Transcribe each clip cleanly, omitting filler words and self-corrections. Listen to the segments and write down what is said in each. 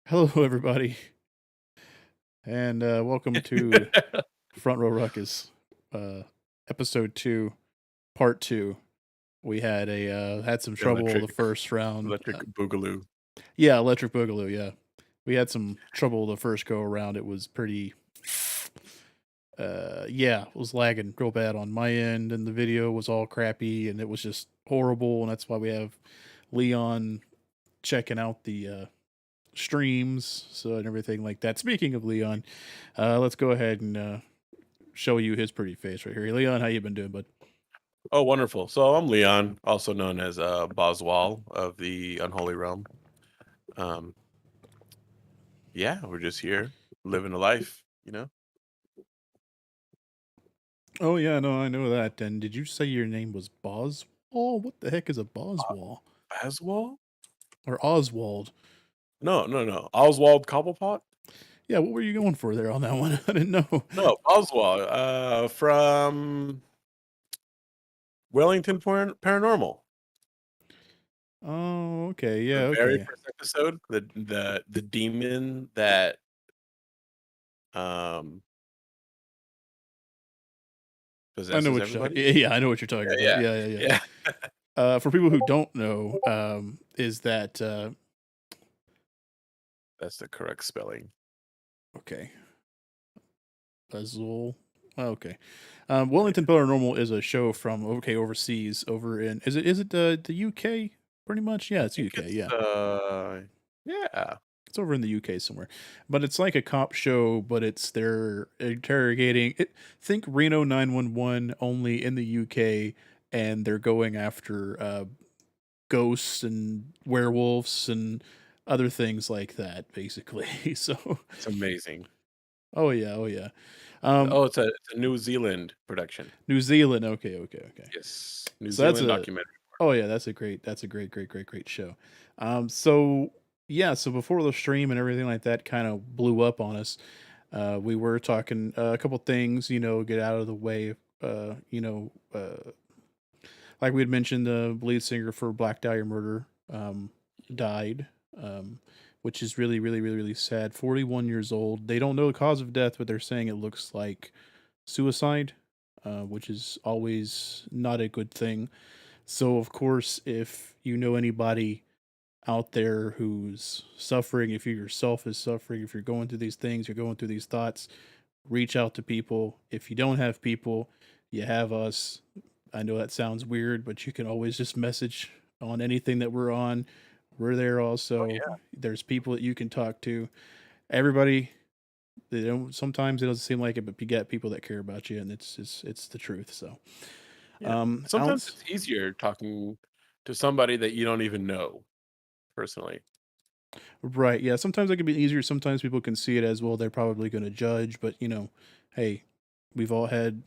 Hello, everybody, and welcome to Front Row Ruckus, episode 2, part 2. We had some trouble the Electric first round. Electric Boogaloo. Yeah, Electric Boogaloo. Yeah, we had some trouble the first go around. It was pretty. Yeah, it was lagging real bad on my end, and the video was all crappy, and it was just horrible. And that's why we have Leon checking out the streams, so and everything like that. Speaking of Leon, let's go ahead and show you his pretty face right here. Leon, how you been doing, bud? Oh, wonderful. So I'm Leon, also known as Boswal of the Unholy Realm. Um, yeah, we're just here living a life. Oh yeah, no, I know that. And did you say your name was Boswall? What the heck is a Boswall Baswal? or Oswald? No. Oswald Cobblepot? Yeah, what were you going for there on that one? I didn't know. No, Boswal. From Wellington Paranormal. Oh, okay, yeah, The very okay. first episode, the demon that um I know possesses what you're everybody. talking. Yeah, I know what you're talking about. Yeah, Yeah, yeah, yeah, yeah. For people who don't know, is that that's the correct spelling. okay? Puzzle. Okay. Wellington Paranormal is a show from overseas over in is it the UK pretty much? Yeah, it's think UK. it's Yeah. yeah. It's over in the UK somewhere. But it's like a cop show, but it's they're interrogating it, think Reno 911 only in the UK, and they're going after ghosts and werewolves and other things like that basically. So It's amazing. oh yeah, oh yeah. Um Oh, it's a New Zealand production. New Zealand. Okay, okay, okay. Yes, New So that's Zealand a documentary. oh yeah, that's a great show. So yeah, so before the stream and everything like that kind of blew up on us, we were talking a couple things, get out of the way. Like we had mentioned, the lead singer for Black Dahlia Murder died, which is really, really, really, really sad. 41 years old. They don't know the cause of death, but they're saying it looks like suicide, which is always not a good thing. So, of course, if you know anybody out there who's suffering, if you yourself is suffering, if you're going through these things, you're going through these thoughts, reach out to people. If you don't have people, you have us. I know that sounds weird, but you can always just message on anything that we're on. We're there Oh also. yeah, There's people that you can talk to. Everybody, they don't. Sometimes it doesn't seem like it, but you get people that care about you, and it's the truth. So, yeah. Sometimes Alex, it's easier talking to somebody that you don't even know personally. right? Yeah, sometimes it can be easier. Sometimes people can see it as well. They're probably going to judge, but hey, we've all had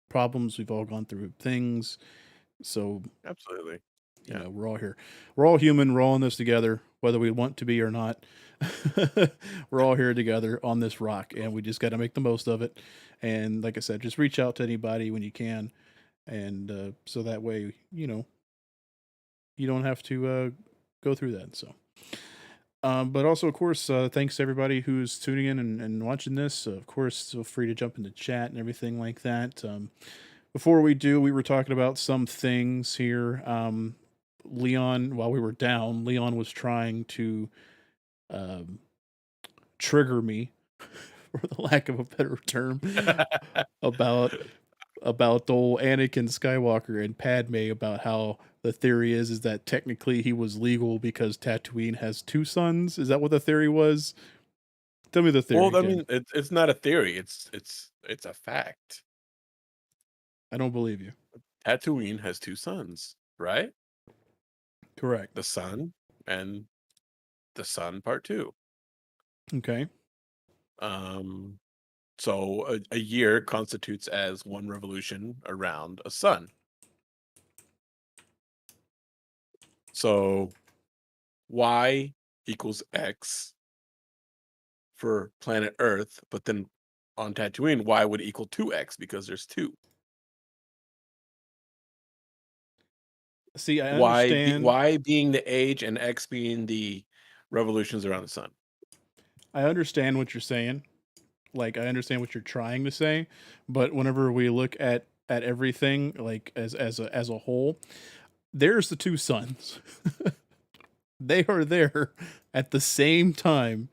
problems. We've all gone through things. So Absolutely. Yeah. we're all here. We're all human. We're all in this together, whether we want to be or not. We're all here together on this rock, and we just got to make the most of it. And like I said, just reach out to anybody when you can, and so that way, you don't have to go through that. So. But also, of course, thanks to everybody who's tuning in and watching this. Of course, feel free to jump into chat and everything like that. Before we do, we were talking about some things here. Leon, while we were down, Leon was trying to um, trigger me, for the lack of a better term, about the old Anakin Skywalker and Padme, about how the theory is that technically he was legal because Tatooine has two sons. Is that what the theory was? Tell me the theory, Well, I Ken. mean, it's not a theory. It's a fact. I don't believe you. Tatooine has two sons, right? Correct. The Son and the Son Part Two. Okay. Um, so a year constitutes as one revolution around a sun. So Y equals X for planet Earth, but then on Tatooine, Y would equal 2X because there's two. See, I understand. Y being the age and X being the revolutions around the sun. I understand what you're saying. Like, I understand what you're trying to say, but whenever we look at everything like as a whole, there's the two suns. They are there at the same time,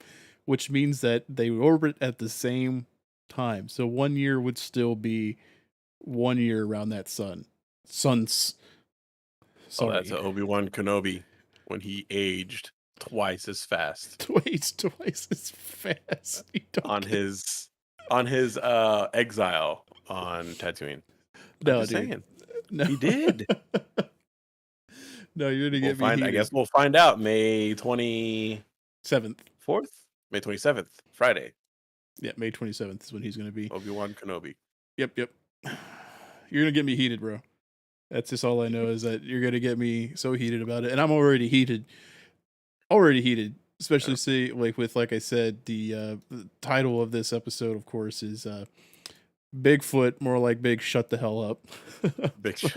which means that they orbit at the same time. So 1 year would still be 1 year around that sun. Suns. Oh, that's Sorry. a Obi-Wan Kenobi when he aged twice as fast Twice as fast. You don't on get. his exile on Tatooine. I'm No, just dude. saying. No. He did. No, you're gonna We'll get me find I heated. guess we'll find out May 24th? 7th. May 27th, Friday. Yeah, May 27th is when he's gonna be. Obi-Wan Kenobi. Yep, yep. You're gonna get me heated, bro. That's just all I know is that you're gonna get me so heated about it, and I'm already heated. Already heated, especially Yeah. see like I said, the title of this episode, of course, is Bigfoot, more like Big Shut the hell up. Big shit.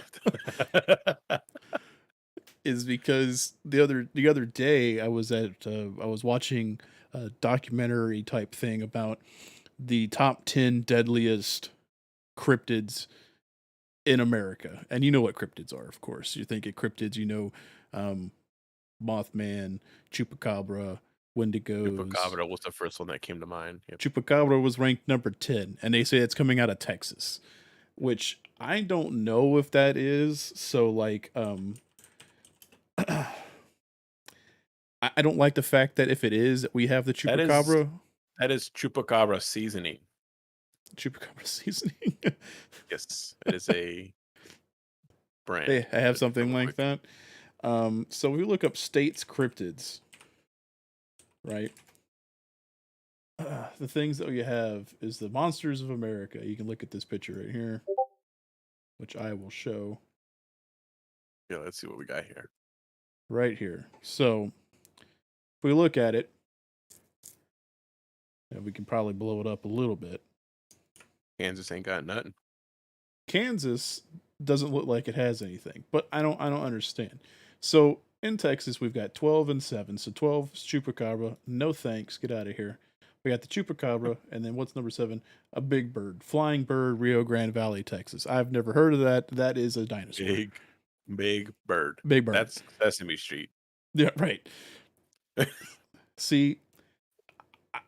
Is because the other day I was watching a documentary type thing about the top 10 deadliest cryptids in America. And you know what cryptids are, of course. You think of cryptids, um, Mothman, Chupacabra, Wendigos. Chupacabra was the first one that came to mind. Yep. Chupacabra was ranked number 10, and they say it's coming out of Texas, which I don't know if that is. So, like, I don't like the fact that if it is, we have the That is Chupacabra Chupacabra seasoning. seasoning. Yes, it is a brand. They have That is something real like quick. that. So we look up states cryptids, right? The things that you have is the monsters of America. You can look at this picture right here, which I will show Yeah, let's see what we got here. right here. So if we look at it, we can probably blow it up a little bit. Kansas ain't got nothing. Kansas doesn't look like it has anything, but I don't understand. So in Texas, we've got 12 and 7. So 12 is Chupacabra. No thanks. Get out of here. We got the Chupacabra, and then what's number 7? A big bird, flying bird, Rio Grande Valley, Texas. I've never heard of that. That is a dinosaur. Big bird. Big bird. That's Sesame Street. Yeah, right. See,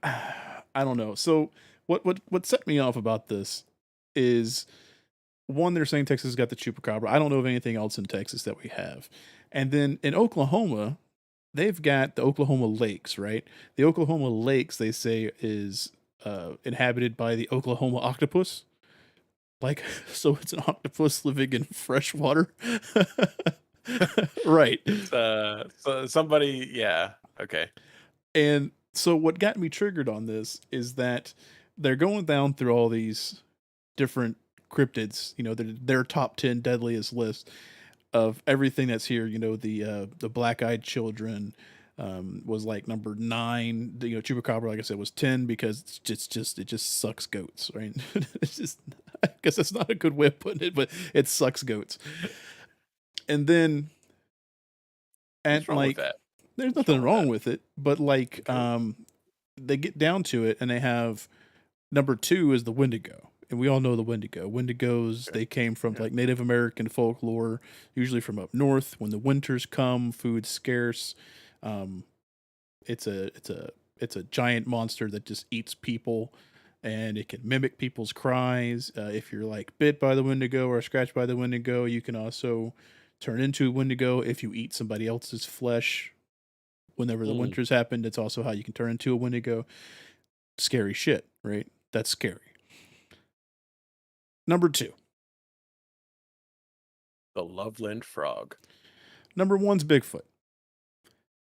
I don't know. So what set me off about this is one, they're saying Texas has got the Chupacabra. I don't know of anything else in Texas that we have. And then in Oklahoma, they've got the Oklahoma Lakes, right? The Oklahoma Lakes, they say, is inhabited by the Oklahoma octopus. Like, so it's an octopus living in fresh water. Right. So somebody, yeah, okay. And so what got me triggered on this is that they're going down through all these different cryptids, their top 10 deadliest list of everything that's here. The black-eyed children was like number 9. Chupacabra, like I said, was 10 because it just sucks goats, right? It's just, I guess that's not a good way of putting it, but it sucks goats. And then, What's wrong with that? there's What's nothing wrong wrong with with it, but like, Okay. they get down to it and they have number 2 is the Wendigo. And we all know the Wendigo. Wendigos, Okay. they came from Yeah. like Native American folklore, usually from up north. When the winters come, food's scarce. It's a giant monster that just eats people, and it can mimic people's cries. If you're like bit by the Wendigo or scratched by the Wendigo, you can also turn into a Wendigo if you eat somebody else's flesh. Whenever the Mm. winters happen, that's also how you can turn into a Wendigo. Scary shit, right? That's scary. Number 2. The Loveland Frog. Number 1's Bigfoot.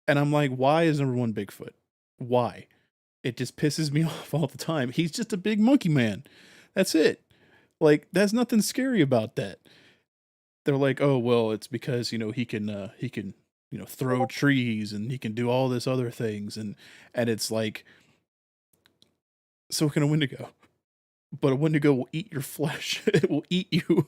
And I'm like, why is number 1 Bigfoot? Why? It just pisses me off all the time. He's just a big monkey man. That's it. Like, there's nothing scary about that. They're like, oh well, it's because he can throw trees, and he can do all this other things, and it's like, so can a Wendigo. But a Wendigo will eat your flesh. It will eat you.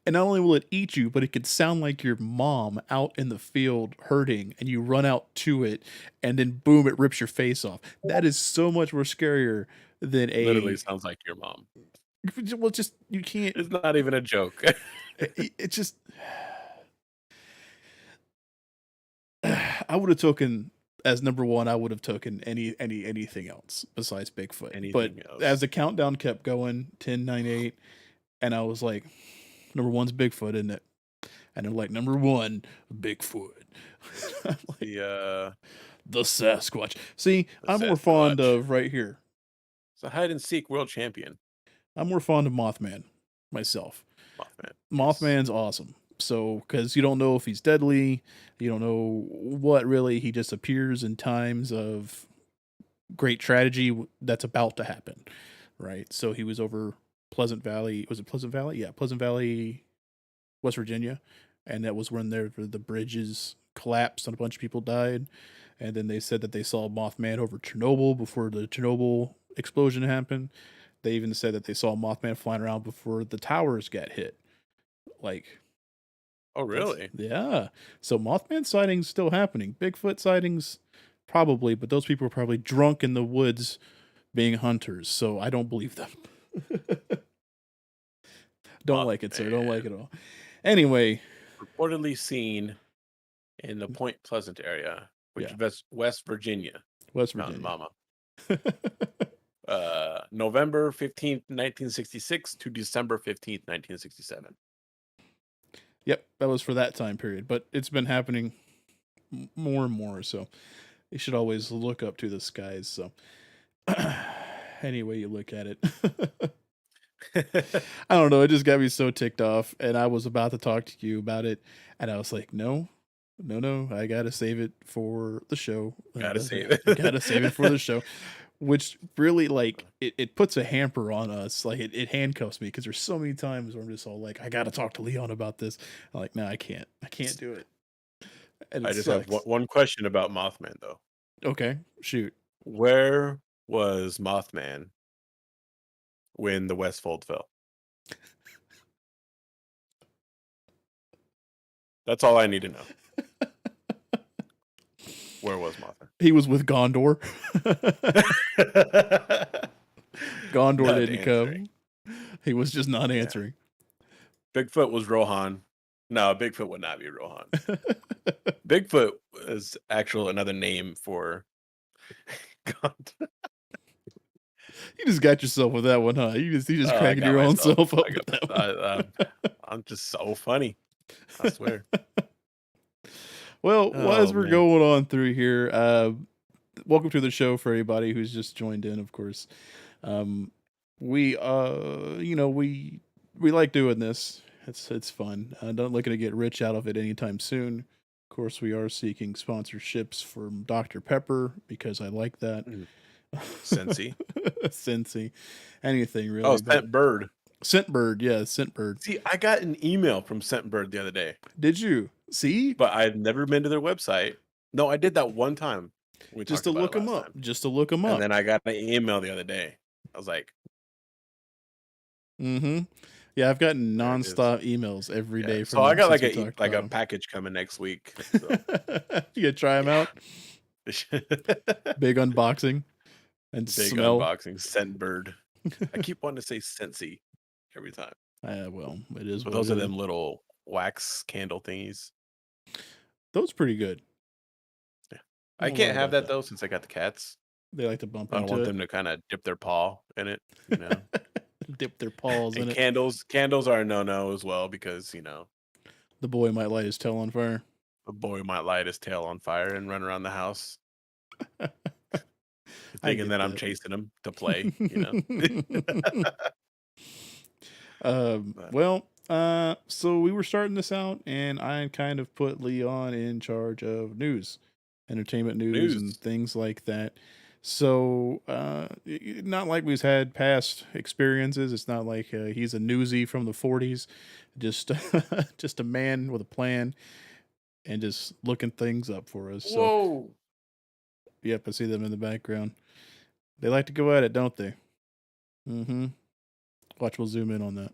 And not only will it eat you, but it could sound like your mom out in the field hurting, and you run out to it, and then boom, it rips your face off. That is so much more scarier than Literally a. sounds like your mom. Well, just you can't. It's not even a joke. It just. I would have taken as number one. I would have taken anything else besides Bigfoot. But Anything else? as the countdown kept going, 10, 9, 8, and I was like, number one's Bigfoot, isn't it? And they're like, number one, Bigfoot. I'm like, The Sasquatch. See, the I'm more fond Sasquatch. of right here. It's a hide and seek world champion. I'm more fond of Mothman myself. Mothman. Yes. Mothman's awesome. So, because you don't know if he's deadly, you don't know what really. He just appears in times of great tragedy that's about to happen, right? So he was over Pleasant Valley. Was it Pleasant Valley? Yeah, Pleasant Valley, West Virginia, and that was when the bridges collapsed and a bunch of people died. And then they said that they saw Mothman over Chernobyl before the Chernobyl explosion happened. They even said that they saw Mothman flying around before the towers got hit. Like, Oh, really? yeah. So Mothman sightings still happening. Bigfoot sightings probably, but those people are probably drunk in the woods being hunters. So I don't believe them. Don't like it, sir. Don't like it at all. Anyway, Reportedly seen in the Point Pleasant area, which is West Virginia. West Mountain Virginia. Mama. November 15th, 1966 to December 15th, 1967. Yep, that was for that time period, but it's been happening more and more. So you should always look up to the skies. So any way you look at it. I don't know. It just got me so ticked off, and I was about to talk to you about it, and I was like, no, I gotta save it for the show. Gotta save it. Gotta save it for the show. Which really, like, it puts a hamper on us. Like, it handcuffs me, because there's so many times where I'm just all like, I gotta talk to Leon about this. I'm like, no, I can't do it. And I it just sucks. have one question about Mothman, though. Okay, shoot. Where was Mothman when the Westfold fell? That's all I need to know. Where was Mothman? He was with Gondor. Gondor Not didn't answering. come. He was just not answering. Bigfoot was Rohan. No, Bigfoot would not be Rohan. Bigfoot is another name for God. You just got yourself with that one, huh? You just I cracking got your own myself. self up with that one. I'm just so funny. I swear. Well, as Oh, we're man. going on through here, welcome to the show for anybody who's just joined in, of course. We we like doing this. It's fun. Not looking to get rich out of it anytime soon. Of course, we are seeking sponsorships from Dr. Pepper, because I like that. Cincy. Cincy. Anything really. Oh, Scentbird. Scentbird, yeah, Scentbird. See, I got an email from Scentbird the other day. Did you? See? But I've never been to their website. No, I did that one time. Just to look them up. Just to look them up. And then I got an email the other day. I was like, yeah, I've gotten nonstop emails every day. So I got like a package coming next week. So. You gonna try them out? Big unboxing and Big smell. unboxing. Scentbird. I keep wanting to say Scentsy every time. Well, it is. But those are them little wax candle thingies. Those are pretty good. Yeah. I can't have that though, since I got the cats. They like to bump into I don't want them to kind of dip their paw in it, you know. Dip their paws in it. Candles are a no as well, because the boy might light his tail on fire. The boy might light his tail on fire and run around the house, thinking that I'm chasing him to play. So we were starting this out, and I kind of put Leon in charge of entertainment news and things like that. So, not like we've had past experiences. It's not like he's a newsie from the 40s, just a man with a plan. and just looking things up for us. So, Whoa. yep, I see them in the background. They like to go at it, don't they? Mm-hmm. Watch, we'll zoom in on that.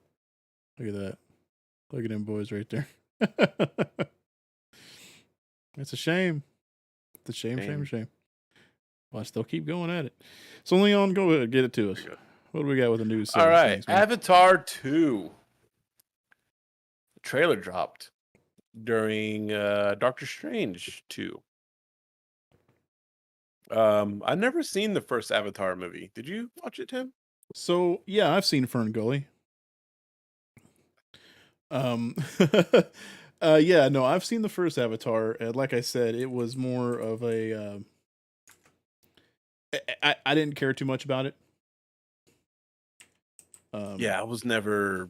Look at that. Look at them boys right there. It's a shame. It's a shame, shame, Damn. shame. Watch, they'll keep going at it. So, Leon, go ahead, get it to us. There you go. What do we got with the news All side of right. things, man? Avatar 2. The trailer dropped during Doctor Strange 2. I've never seen the first Avatar movie. Did you watch it, Tim? So, yeah, I've seen Fern Gully. Yeah, no, I've seen the first Avatar, and like I said, it was more of a. I didn't care too much about it. Yeah, I was never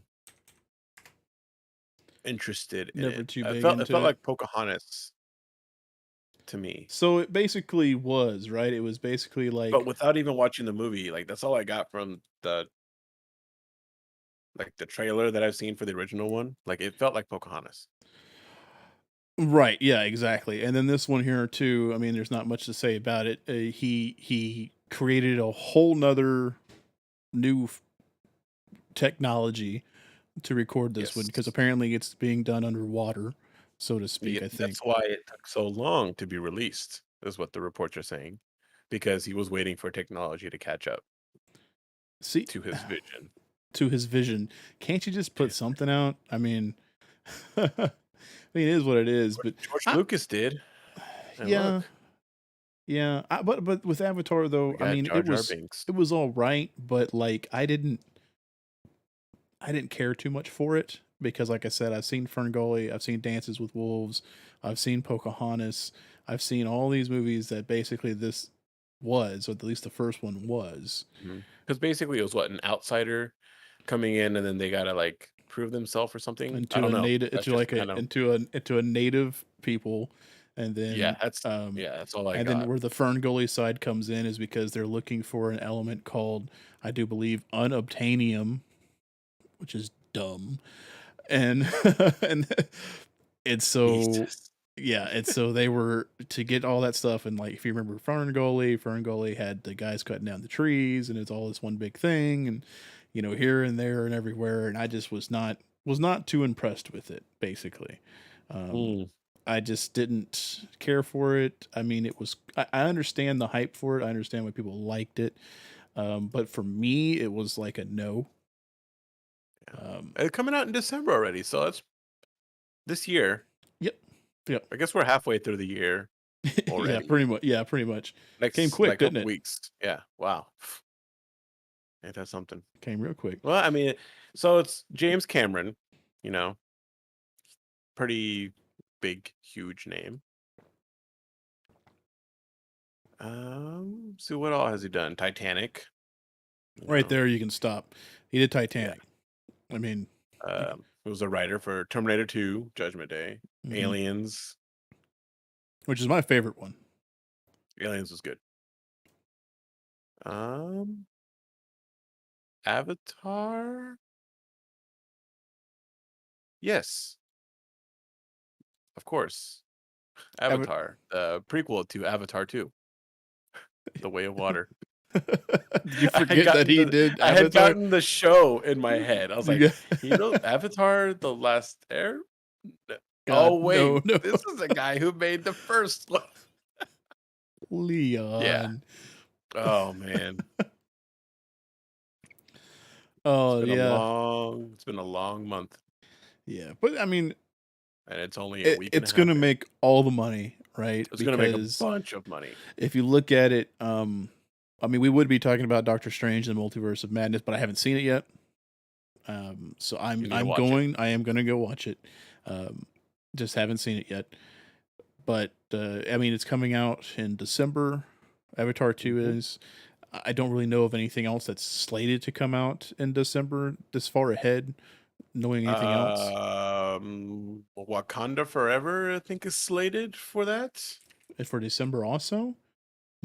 interested in Never it. too I big felt it into felt it. like Pocahontas to me, So it basically was, right? It was basically but like, without even watching the movie. Like that's all I got from the trailer that I've seen for the original one. Like it felt like Pocahontas. right, yeah, exactly. And then this one here too, I mean, there's not much to say about it. He created a whole nother new technology to record this one because Yes. apparently it's being done underwater, so to Yeah, speak, I think. that's why it took so long to be released, is what the reports are saying, because he was waiting for technology to catch up See, to his vision. to his vision. Can't you just To put his something out? I mean, I mean, it is what it is. But George I, Lucas did, and yeah, look, yeah. But with Avatar though, we I got mean, Jar Jar Binks. it was all right, but like I didn't care too much for it because, like I said, I've seen Ferngully, I've seen Dances with Wolves, I've seen Pocahontas, I've seen all these movies that basically this was, or at least the first one was, Because basically it was what, an outsider coming in, and then they gotta like prove themselves or something. I into don't a know. native, That's into just like a kind of into a native people, and yeah. then That's all I and then got. where the Ferngully side comes in is because they're looking for an element called, I do believe, unobtainium, which is dumb, and and it's so Jesus. yeah, and so they were to get all that stuff, and like if you remember Ferngully had the guys cutting down the trees, and it's all this one big thing, and here and there and everywhere, and I just was not too impressed with it. Basically, um, Mm, I just didn't care for it. I mean, I understand the hype for it. I understand why people liked it, but for me, it was like a no. yeah. Um, It's coming out in December already, so it's this year. yep, yep, I guess we're halfway through the year yeah, already. pretty much. Yeah, pretty much. Came Next quick, like didn't couple it? weeks. Yeah. Wow. Ain't that something? Came real quick. Well, I mean, so it's James Cameron, you know, pretty big, huge name. See what all has he done? Titanic, you Right know. there, you can stop. He did Yeah. Titanic. I mean, you can, He was a writer for Terminator 2, Judgment Day, mhm, Aliens. which is my favorite one. Aliens was good. Um, Avatar? Yes, of course. Ava- Avatar, the prequel to Avatar 2, The Way of Water. did you forget that he did I had Avatar? gotten the show in my head. I was You like, got, he wrote Avatar: The Last Air. God, Oh no, wait, no, this is the guy who made the first one. Yeah. Leon. Oh man, Oh yeah, it's been a long month, yeah. But I mean, and it's only a week and a it's half gonna in. make all the money, right? It's gonna make a Because bunch of money. if you look at it, I mean, we would be talking about Doctor Strange and the Multiverse of Madness, but I haven't seen it yet. So You need to watch it. I am gonna go watch it. Um, just haven't seen it yet. But I mean, it's coming out in December. Avatar 2 Mhm. is. I don't really know of anything else that's slated to come out in December this far ahead, knowing anything else. Wakanda Forever, I think, is slated for that. For December also.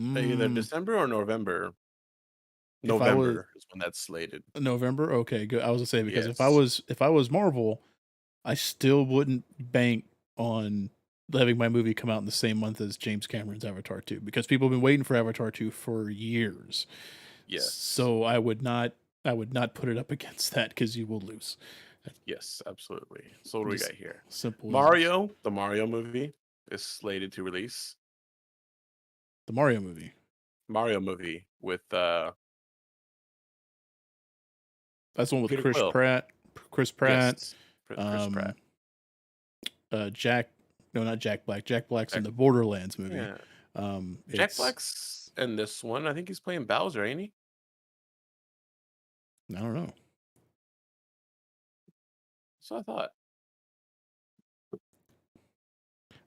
Either Mm, December or November. if I was November is when that's slated. November, okay, good. I was gonna say because Yes. if I was Marvel, I still wouldn't bank on having my movie come out in the same month as James Cameron's Avatar 2 because people have been waiting for Avatar 2 for years. Yes. So I would not put it up against that because you will lose. Yes, absolutely. So what do we Just got here? simple as Mario, the Mario movie is slated to release. the Mario movie. Mario movie with That's the one with Peter Chris Quill. Pratt. Chris Pratt. Yes. Chris Um, Pratt. Jack. No, not Jack Black. Jack Black's in Jack, the Borderlands movie. yeah. Jack It's Black's in this one. I think he's playing Bowser, ain't he? I don't know. So I thought.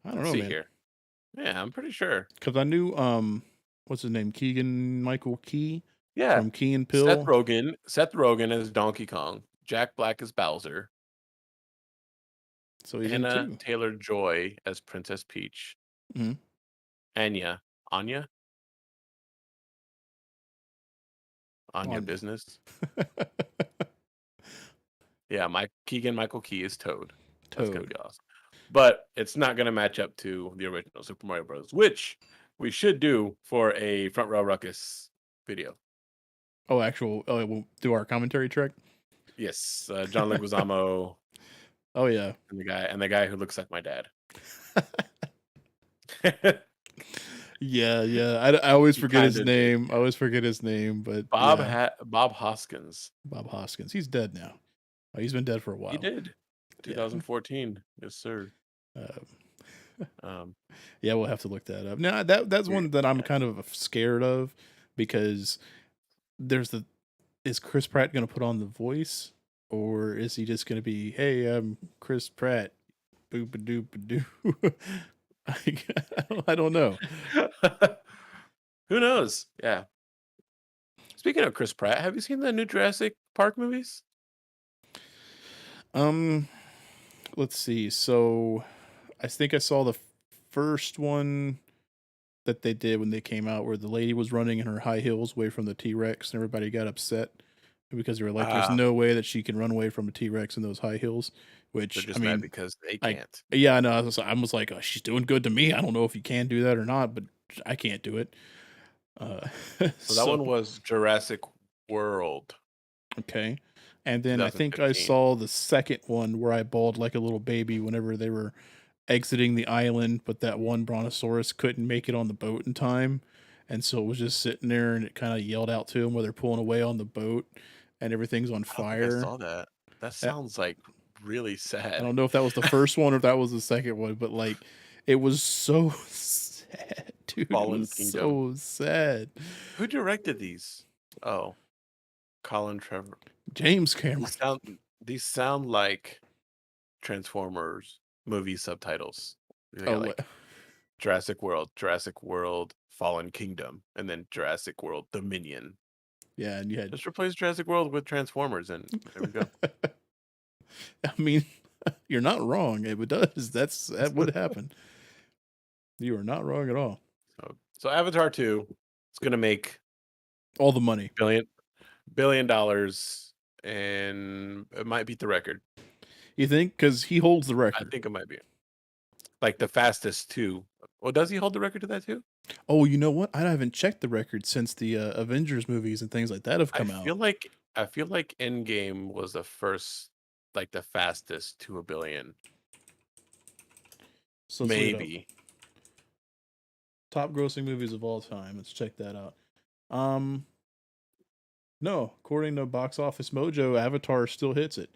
I don't Let's know, see man. here. Yeah, I'm pretty sure. Because I knew what's his name? Keegan Michael Key Yeah. from Key and Seth Peele. Rogen. Seth Rogen as Donkey Kong. Jack Black as Bowser. So he's in Anna too. Taylor-Joy as Princess Peach. Mhm. Anya Anya. Business. Yeah, Michael Key is Toad. That's gonna Toad. be awesome. But it's not gonna match up to the original Super Mario Bros., which we should do for a Front Row Ruckus video. Oh, we'll do our commentary track. Yes, John Leguizamo Oh yeah. and the guy who looks like my dad. Yeah. I always He forget his kinda did. name. I always forget his name, but Bob yeah, Bob Hoskins. Bob Hoskins. He's dead now. Oh, he's been dead for a He while. did. Yeah. 2014. Yes, sir. Um, yeah, we'll have to look that up. Now that's one that I'm kind of scared of because is Chris Pratt going to put on the voice or is he just going to be, hey, I'm Chris Pratt, boop a doop a doo? I don't know. Who knows? Yeah. Speaking of Chris Pratt, have you seen the new Jurassic Park movies? Let's see. So I think I saw the first one that they did when they came out where the lady was running in her high heels away from the T-Rex and everybody got upset because they were like, there's no way that she can run away from a T-Rex in those high heels, They're which just mad because they can't. yeah, no, I was like, oh, she's doing good to me. I don't know if you can do that or not, but I can't do it. So that one was Jurassic World. Okay. And then I think I 2015. saw the second one where I bawled like a little baby whenever they were exiting the island, but that one brontosaurus couldn't make it on the boat in time. And so it was just sitting there and it kind of yelled out to him while they're pulling away on the boat and everything's on I don't think I fire. saw that. That Uh, sounds like really I sad. don't know if that was the first one or if that was the second one, but like it was so sad, dude. Fallen It was Kingdom. so sad. Who directed these? Oh, Colin Trevor. James Cameron. These sound like Transformers movie subtitles. They got Oh, like Jurassic World, Fallen Kingdom, and then Jurassic World Dominion. yeah, and you had. Just replace Jurassic World with Transformers, and there we go. I mean, you're not wrong. It does. That would happen. You are not wrong at all. So Avatar 2 is gonna make All the money. billion dollars, and it might beat the record. You think? Because he holds the I record. think it might be like the fastest two. Well, does he hold the record to that too? Oh, you know what? I haven't checked the record since the Avengers movies and things like that have come out. I feel like Endgame was the first, like the fastest to a billion. So let's look it up. Maybe. Top grossing movies of all time. Let's check that out. No, according to Box Office Mojo, Avatar still hits it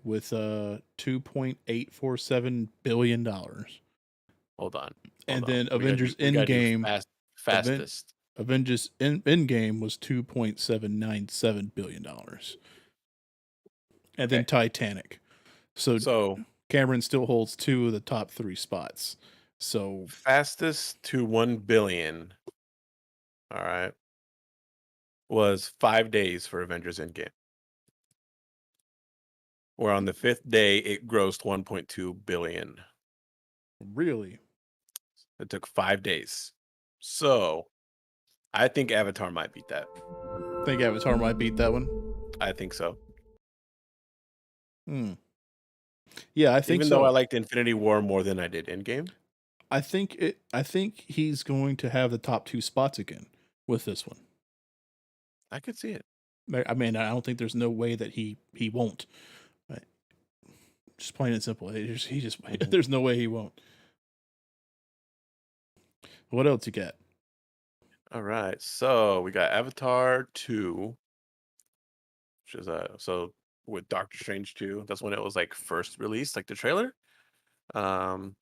with $2.847 billion. Hold on. And then We gotta Avengers we gotta do Endgame. fastest. Avengers Endgame was $2.797 billion. And then Titanic. So Cameron still holds two of the top three spots. So fastest to 1 billion. All right. Was 5 days for Avengers Endgame. Where on the 5th day it grossed 1.2 billion. really, It took 5 days. So I think Avatar might beat that. think Avatar might beat that one. I think so. Yeah, I think Even so. though I liked Infinity War more than I did Endgame. I think he's going to have the top 2 spots again with this one. I could see it. I mean, I don't think there's no way that he won't. Right? Just plain and simple. He just Mhm. there's no way he won't. What else you got? All right. So we got Avatar 2, which is so with Doctor Strange 2. That's when it was like first released, like the trailer. Um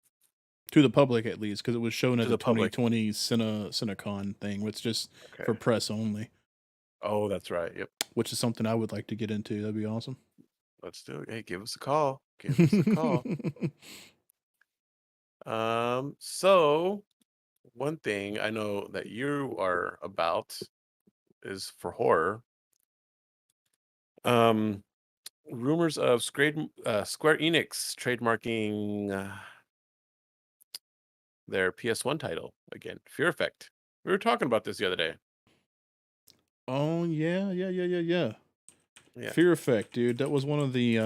To the public at least, because it was shown at to the the public. 2020 Cinecon thing, which just Okay. for press only, Oh, that's right. Yep. which is something I would like to get into. That'd be awesome. Let's do it. Hey, give us a call. Give us a call. So one thing I know that you are about is for horror. Um, Rumors of Square Enix trademarking their PS1 title again, Fear Effect. We were talking about this the other day. Oh yeah. Yeah. Fear Effect, dude. That was one of the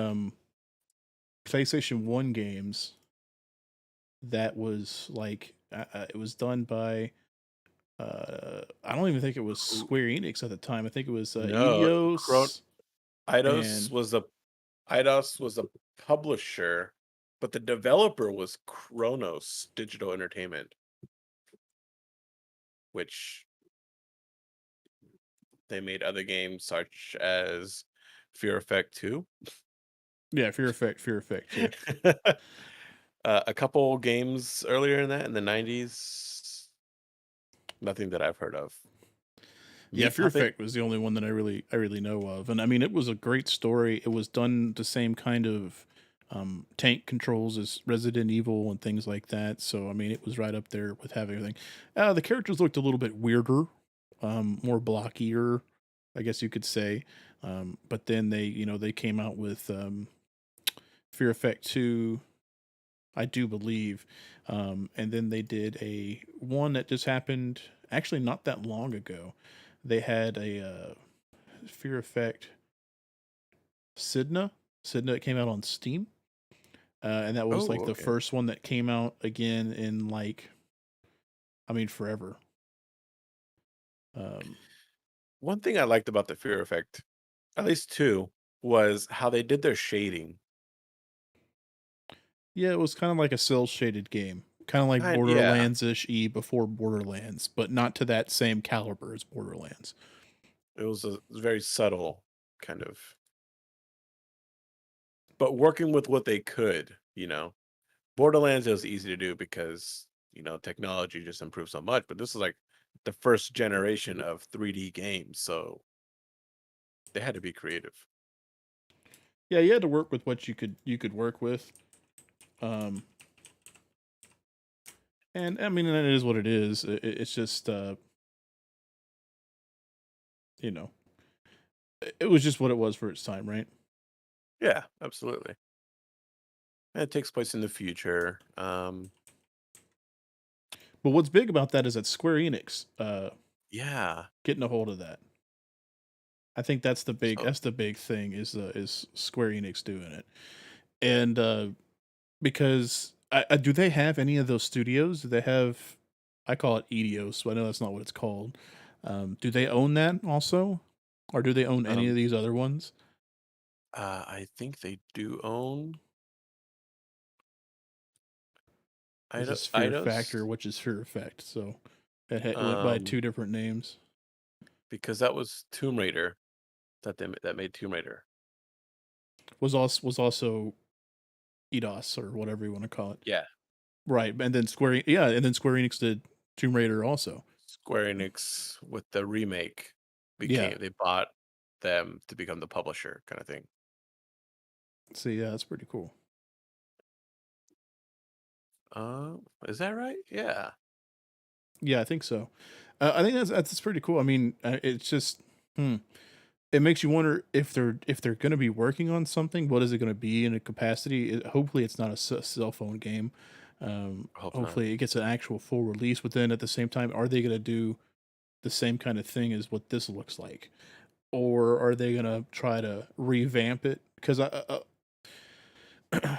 PlayStation 1 games that was like it was done by I don't even think it was Who- Square Enix at the time. I think it was No, Eidos Eidos and was the Eidos was the publisher, but the developer was Kronos Digital Entertainment, which they made other games such as Fear Effect 2. yeah, Fear Effect, yeah. A couple games earlier in that in the 90s, nothing that I've heard of. Yeah, Meat Fear Puppet. Effect was the only one that I really know of. And I mean it was a great story. It was done the same kind of tank controls as Resident Evil and things like that. So I mean it was right up there with having everything. The characters looked a little bit weirder, more blockier, I guess you could say. But then they came out with Fear Effect 2, I do believe. And then they did a one that just happened actually not that long ago. They had a Fear Effect Sidna. Sidna came out on Steam. And that was like Oh, the okay. first one that came out again in like, I mean, forever. Um, One thing I liked about the Fear Effect, at least two, was how they did their shading. yeah, it was kind of like a cell shaded game, kind of like Yeah, Borderlands ish E before Borderlands, but not to that same caliber as Borderlands. it was a very subtle kind of, but working with what they could. Borderlands, it was easy to do because technology just improved so much. But this is like the first generation of 3D games, so they had to be creative. Yeah, you had to work with what you could work with. Um, and I mean, it is what it is. It's just you know, it was just what it was for its time, right? Yeah, absolutely. And it takes place in the future. But what's big about that is that Square Enix Yeah. getting a hold of that. I think So that's the big thing is Square Enix doing it. And because do they have any of those studios? Do they have I call it Eidos, so I know that's not what it's called. Do they own that also? Or do they own any of um these other ones? I think they do own This is Fear Factor, Eidos. which is Fear Effect. So it went by Um two different names. because that was Tomb Raider that made Tomb Raider. Was also Eidos or whatever you want to call it. Yeah. Right, and then Square Enix did Tomb Raider also. Square Enix with the remake Yeah. they bought them to become the publisher kind of thing. See, yeah, that's pretty cool. Is that right? Yeah. Yeah, I think so. I think that's pretty cool. I mean, it's just hmm, it makes you wonder if they're going to be working on something. What is it going to be in a capacity? Hopefully, it's not a cell phone game. I hope not. Hopefully, it gets an actual full release. But then at the same time, are they going to do the same kind of thing as what this looks like, or are they going to try to revamp it? Because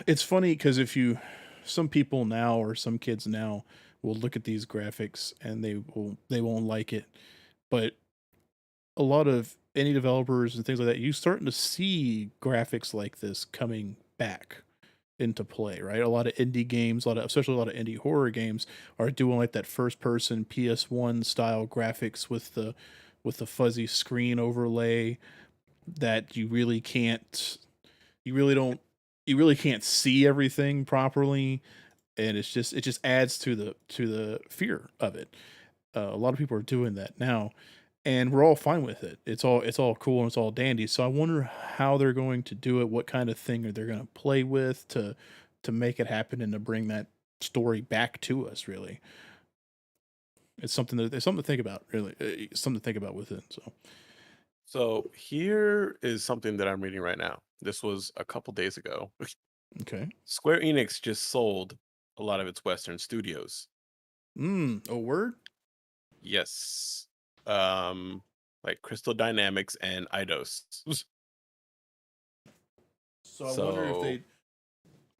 it's funny because if you some people now or some kids now will look at these graphics and they won't like it. But a lot of indie developers and things like that, you starting to see graphics like this coming back into play, right? A lot of indie games, especially a lot of indie horror games, are doing like that first person PS1 style graphics with the fuzzy screen overlay that you really don't you really can't see everything properly, and it just adds to the fear of it. A lot of people are doing that now, and we're all fine with it. It's all cool and it's all dandy. So I wonder how they're going to do it. What kind of thing are they going to play with to make it happen and to bring that story back to us? Really, it's something to think about. Really, it's something to think about with it. So So here is something that I'm reading right now. This was a couple days ago. okay. Square Enix just sold a lot of its Western studios. A word. Yes. Um, like Crystal Dynamics and Eidos. So So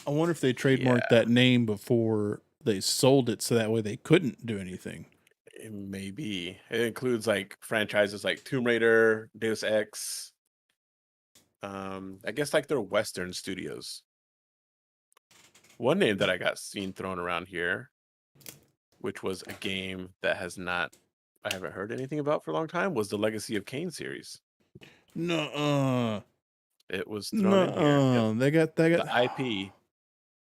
I wonder if they trademarked yeah, that name before they sold it, so that way they couldn't do anything. it may be. It includes like franchises like Tomb Raider, Deus Ex. I guess like they're Western studios. One name that I got seen thrown around here, which was a game that I haven't heard anything about for a long time, was the Legacy of Kain series. No, It was thrown in here. Yep. no, they The got IP,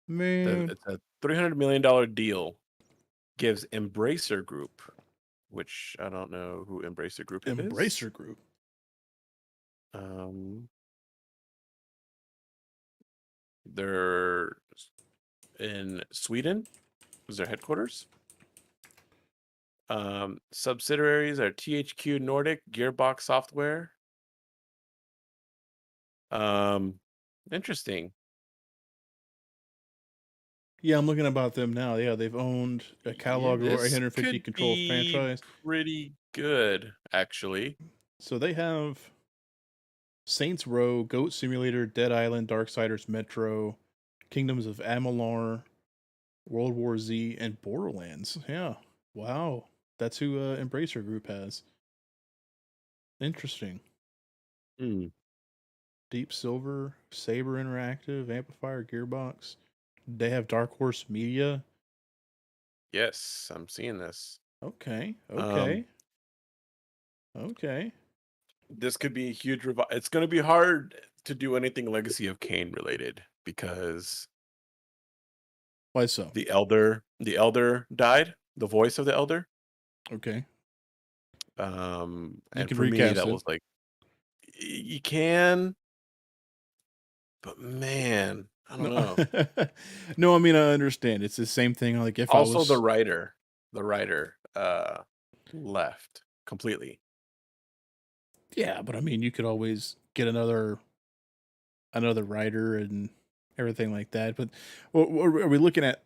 man it's a $300 million deal, gives Embracer Group, which I don't know who Embracer Group is. Embracer Group. Um, they're in Sweden, is their headquarters. Subsidiaries are THQ Nordic, Gearbox Software. Um, Interesting. Yeah, I'm looking about them now. Yeah, they've owned a Yeah, catalog of over this 850 could controlled be franchise. pretty good, actually. So they have Saints Row, Goat Simulator, Dead Island, Darksiders Metro, Kingdoms of Amalur, World War Z, and Borderlands. Yeah. Wow. That's who Embracer Group has. Interesting. Hmm. Deep Silver, Saber Interactive, Amplifier, Gearbox. They have Dark Horse Media. Yes, I'm seeing this. Okay. Um, Okay. Okay. this could be a huge It's going to be hard to do anything Legacy of Kain related because Why so? the elder died, the voice of the elder. Okay. You And can for me, recast that it. was like, you can, but man, I don't No, know. no. I mean, I understand. It's the same thing. Like if I Also, the was, writer, the writer, left completely. yeah, but I mean, you could always get another writer and everything like that. But are we looking at?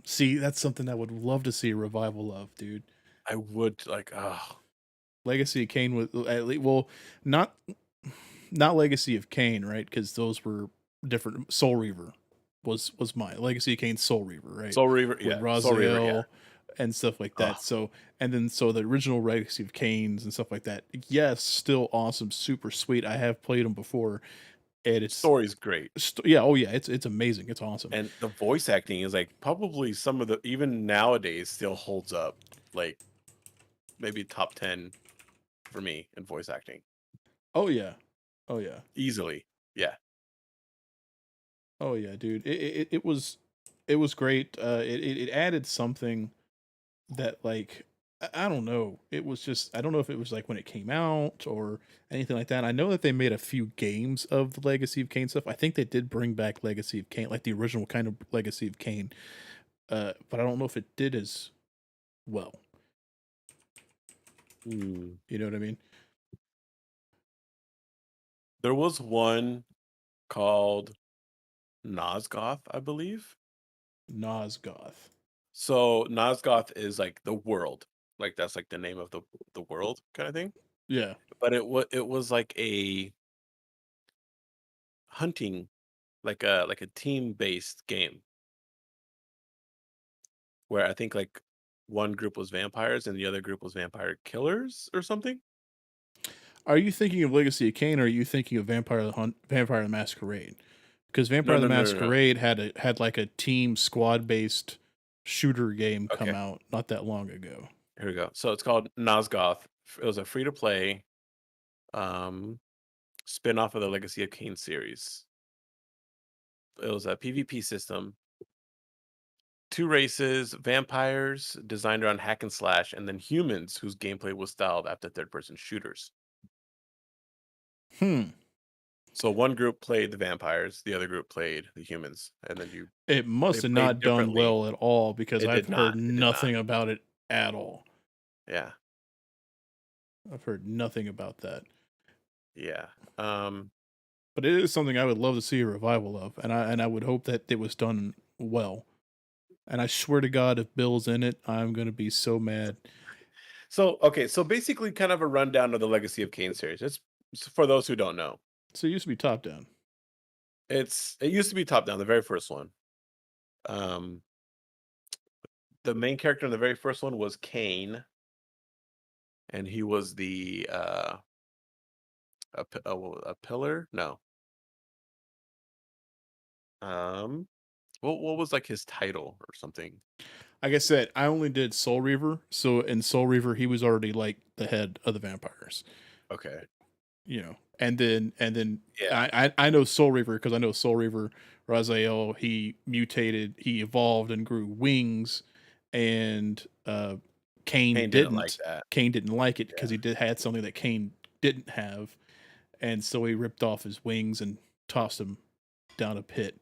See, that's something I would love to see a revival of, dude. I would like, oh, Legacy of Kane was at least well, not not Legacy of Kane, right? Because those were different. Soul Reaver was my Legacy of Kane Soul Reaver, right? Soul Reaver, With yeah, Soul Reaver, yeah. Raziel and stuff like Oh, that. So and then so the original Legacy of Kane's and stuff like that. Yes, still awesome, super sweet. I have played them before, and it's story's great. yeah, oh yeah, it's amazing. It's awesome. And the voice acting is like probably some of the even nowadays still holds up, like maybe top 10 for me in voice acting. Oh yeah, oh yeah, Easily. Yeah. oh yeah, dude. It was great. It added something that like I don't know. It was just I don't know if it was like when it came out or anything like that. I know that they made a few games of the Legacy of Kane stuff. I think they did bring back Legacy of Kane, like the original kind of Legacy of Kane. But I don't know if it did as well. Hmm. You know what I mean? There was one called Nosgoth, I believe. Nosgoth. So Nosgoth is like the world. Like that's like the name of the world kind of thing. Yeah. But it was like a hunting, like a team-based game. where I think like one group was vampires and the other group was vampire killers or something. Are you thinking of Legacy of Kain, or are you thinking of Vampire the Masquerade? Because No, Vampire the no, no, no, no. Masquerade had like a team squad based shooter game come Okay, out not that long ago. here we go. So it's called Nosgoth. It was a free to play um spin-off of the Legacy of Kain series. It was a PvP system, two races, vampires designed around hack and slash, and then humans whose gameplay was styled after third-person shooters. Hmm. So one group played the vampires, the other group played the humans, and then It they must have played not done differently. well at all because It I've did not. heard It did not. nothing about it at all. Yeah. I've heard nothing about that. Yeah. Um, But it is something I would love to see a revival of, and I would hope that it was done well. And I swear to God, if Bill's in it, I'm gonna be so mad. so okay, so basically kind of a rundown of the Legacy of Kain series. It's for those who don't know. So it used to be top down. It used to be top down, the very first one. Um, the main character in the very first one was Cain, and he was the a pillar. No, um, what was like his title or something? Like I said, I only did Soul Reaver, so in Soul Reaver he was already like the head of the vampires, Okay, you know. And then yeah, I know Soul Reaver because I know Soul Reaver Raziel, he mutated, he evolved and grew wings, and Cain Cain didn't like didn't. that. Cain didn't like it because Yeah, he did had something that Cain didn't have, and so he ripped off his wings and tossed him down a pit.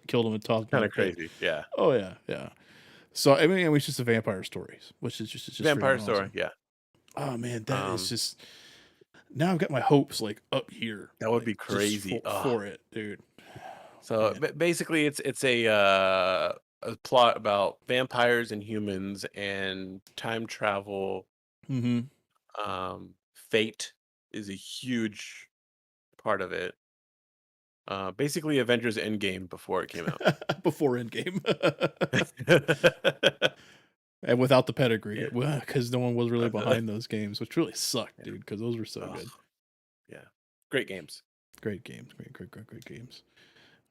Killed him and tossed him down kind a of pit. crazy. Yeah, Oh yeah, yeah. So I mean, it's just a vampire stories, which is just vampire freaking story. awesome. Yeah, Oh man, that is um, just now I've got my hopes like up here, that would like be just crazy. for it, dude. So Man, basically, it's a plot about vampires and humans and time travel. mm-hmm. Fate is a huge part of it. Basically, Avengers Endgame before it came out. Before Endgame, and without the pedigree, Yeah. because no one was really Uh, behind those games, which really sucked, yeah. dude. Because those were so Ugh, good, yeah. Great games. great games, great games.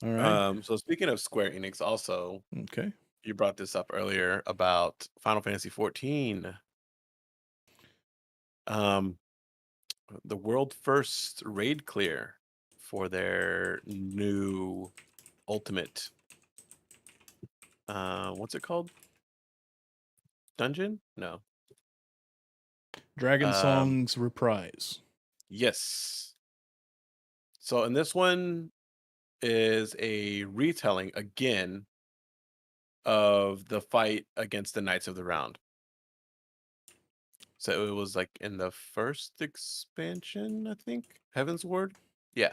All right, So speaking of Square Enix, also okay. you brought this up earlier about Final Fantasy 14. Um, the world first raid clear for their new ultimate what's it called? Dungeon? No. Dragon Um Song's reprise. yes. So in this one is a retelling again of the fight against the Knights of the Round. So it was like in the first expansion, I think. Heaven's Ward? Yeah.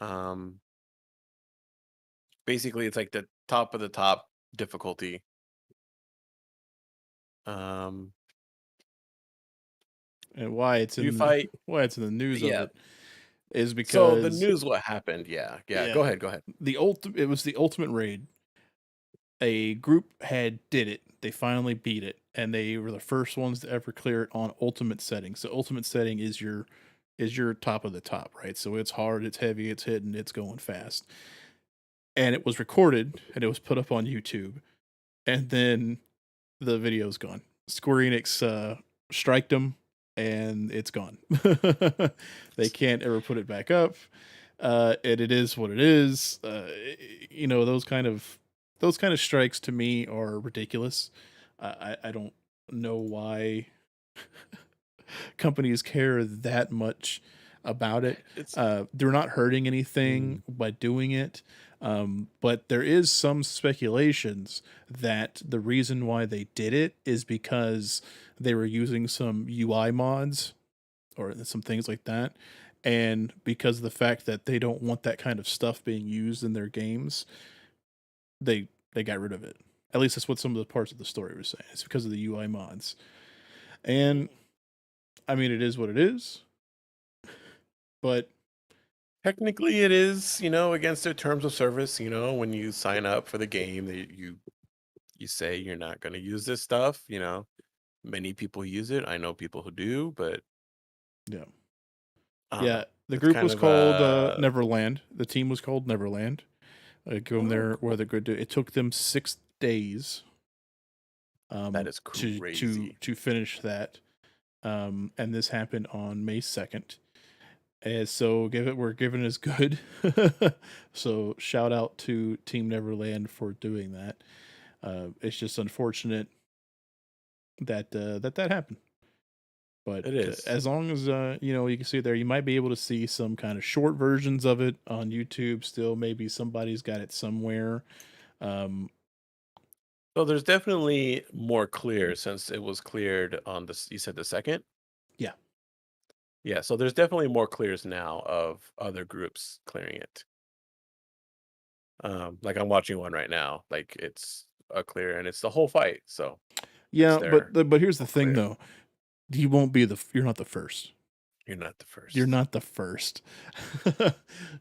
Um basically it's like the top of the top difficulty. Um And why it's you in the fight why it's in the news of yeah. it is So the because news what happened. Yeah. Yeah. Go yeah, ahead, go ahead. it was the ultimate raid. A group had did it. They finally beat it, and they were the first ones to ever clear it on ultimate settings. So ultimate setting is your top of the top, right? So it's hard, it's heavy, it's hitting, it's going fast. And it was recorded and it was put up on YouTube. And then the video's gone. Square Enix striked them and it's gone. They can't ever put it back up. And it is what it is. You know, those kind of strikes to me are ridiculous. I don't know why companies care that much about it. It's They're not hurting anything mm, by doing it. But there is some speculations that the reason why they did it is because they were using some UI mods or some things like that. And because of the fact that they don't want that kind of stuff being used in their games, they got rid of it. At least that's what some of the parts of the story were saying. It's because of the UI mods. And I mean, it is what it is. But Technically, it is, against their terms of service. When you sign up for the game, you say you're not going to use this stuff. Many people use it. I know people who do, but Yeah. I don't Yeah. know. The It's group kind was of called Neverland. The team was called Neverland. I go in oh, there where cool. they're good to. It took them 6 days That is to finish that. And this happened on May 2nd. And so we're giving it as good. So shout out to Team Neverland for doing that. It's just unfortunate that happened. But It is. as long as you can see there, you might be able to see some kind of short versions of it on YouTube. Still, maybe somebody's got it somewhere. Um, So there's definitely more clear since it was cleared on you said the second? yeah, Yeah, so there's definitely more clears now of other groups clearing it. Like I'm watching one right now, like it's a clear and it's the whole fight, so it's yeah. But their but here's the whole thing, clear. though. You won't be the. You're not the first. You're not the You're first. not the first.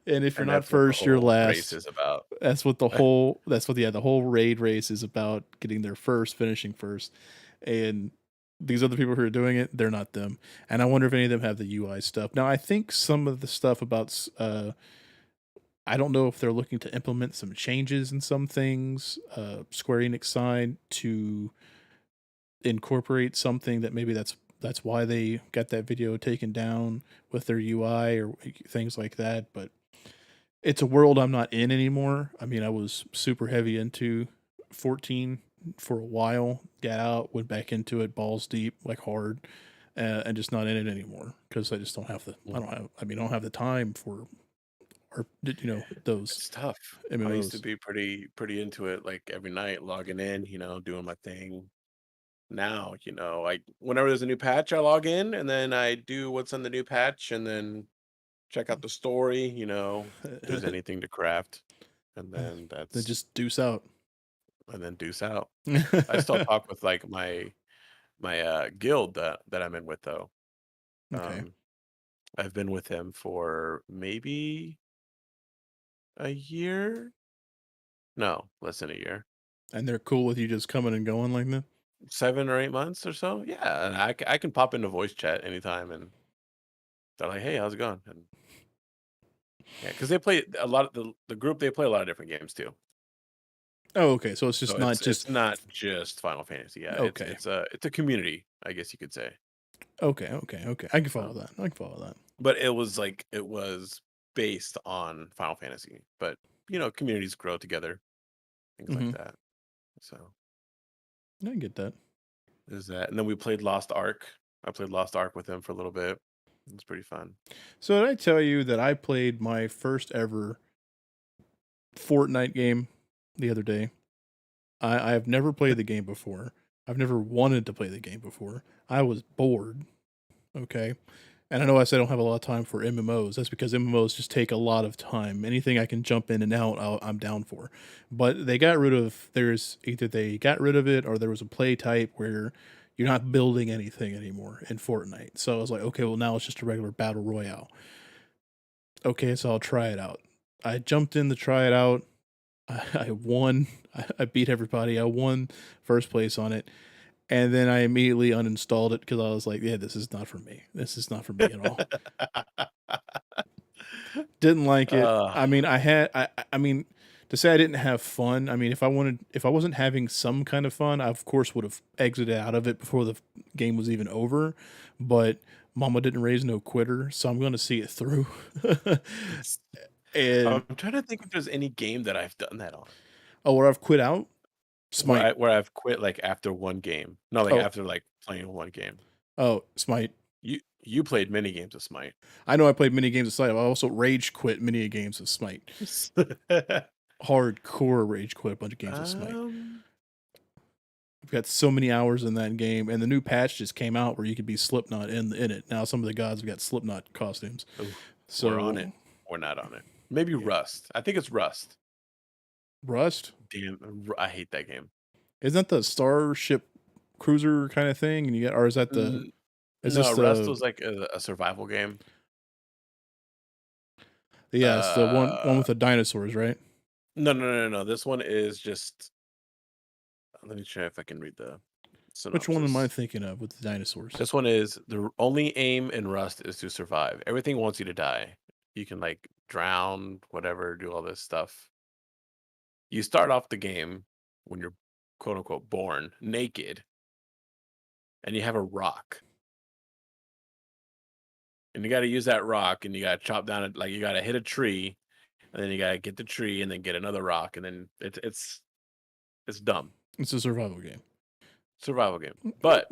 And if you're And not that's what the first, you're whole race last. is about. The whole raid race is about getting there first, finishing first. And these other people who are doing it, they're not them. And I wonder if any of them have the UI stuff. Now, I think some of the stuff about I don't know if they're looking to implement some changes in some things, Square Enix side, to incorporate something that maybe that's why they got that video taken down with their UI or things like that. But it's a world I'm not in anymore. I mean, I was super heavy into 14 for a while, got out, went back into it balls deep, like hard, and just not in it anymore because I just don't have the I don't Mhm. have I mean I don't have the time for or those It's tough. I used to MMOs. be pretty into it, like every night logging in, doing my thing. Now, like whenever there's a new patch, I log in and then I do what's on the new patch and then check out the story, if there's anything to craft, and then Then just deuce out. deuce out. I still talk with like my guild that I'm in with though. Okay, Um, I've been with him for maybe a year. No, less than a year. and they're cool with you just coming and going like that. 7 or 8 months or so. Yeah, and I can pop into voice chat anytime, and they're like, "Hey, how's it going?" And yeah, because they play a lot of the group. They play a lot of different games too. Oh, okay. So it's So just not it's just not just Final Fantasy. Yeah, it's okay. it's a it's a community, I guess you could say. Okay, okay, okay. I can follow Um, that. I can follow that. but it was based on Final Fantasy. But communities grow together, things like Hmm. that. So I get that. there's that, and then we played Lost Ark. I played Lost Ark with them for a little bit. It was pretty fun. So did I tell you that I played my first ever Fortnite game the other day? I have never played the game before. I've never wanted to play the game before. I was bored. Okay. And I know I said I don't have a lot of time for MMOs. That's because MMOs just take a lot of time. Anything I can jump in and out, I'm down for. But they got rid of, there's either they got rid of it or there was a play type where you're not building anything anymore in Fortnite. So I was like, okay, well, now it's just a regular battle royale. Okay, so I'll try it out. I jumped in to try it out. I won. I beat everybody. I won first place on it. And then I immediately uninstalled it because I was like, yeah, this is not for me. This is not for me at all. Didn't like it. uh, I mean, I mean, to say I didn't have fun. I mean, if I wasn't having some kind of fun, I of course would have exited out of it before the game was even over. But Mama didn't raise no quitter, so I'm going to see it through. And I'm trying to think if there's any game that I've done that on. oh, where I've quit out, Where Smite. I've quit, like, after one game. No, like, Oh, after, like, playing one game. Smite. You played many games of Smite. I know I played many games of Smite. I also rage quit many games of Smite. Hardcore rage quit a bunch of games of Smite. Um, I've got so many hours in that game, and the new patch just came out where you could be Slipknot in it. Now some of the gods have got Slipknot costumes. ooh, we're on it. So We're not on it. Maybe yeah, Rust. I think it's Rust. Rust Damn, I hate that game. isn't that the Starship Cruiser kind of thing? And you get, or is that the N is no, this Rust the was, like, a survival game. Yeah, it's the one Uh, with the dinosaurs, right? no. This one is just. Let me try if I can read the Which one am I synopsis. thinking of with the dinosaurs? This one is the only aim in Rust is to survive. Everything wants you to die. You can like drown, whatever, do all this stuff. You start off the game when you're quote unquote born naked, and you have a rock, and you got to use that rock, and you got to chop down it, like you got to hit a tree, and then you got to get the tree, and then get another rock, and then it's dumb It's a survival game. survival game. But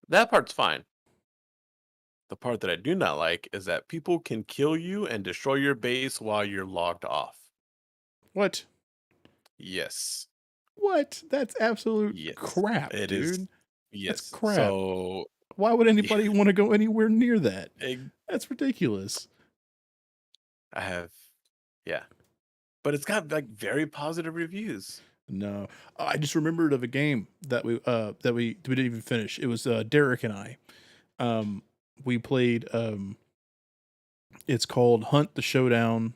that part's fine. The part that I do not like is that people can kill you and destroy your base while you're logged off. What? Yes. What? That's absolute Yes. crap, It is. dude. That's Yes. crap. So, Why would anybody want to go anywhere near that? I That's ridiculous. have, yeah. But it's got like very positive reviews. No, I just remembered of a game that we didn't even finish. It was Derek and I. Um, we played. It's called Hunt the Showdown.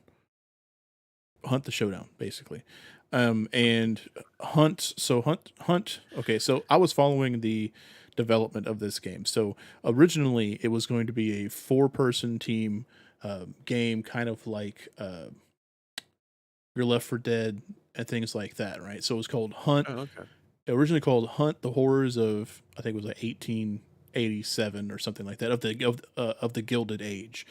Hunt the Showdown, basically. And Hunt. So Hunt. Okay, so I was following the development of this game. So originally, it was going to be a four-person team game, kind of like your Left 4 Dead and things like that, right? So it was called Hunt. Oh, okay. Originally called Hunt the Horrors of, I think it was like 1887 or something like that, of the Gilded Age,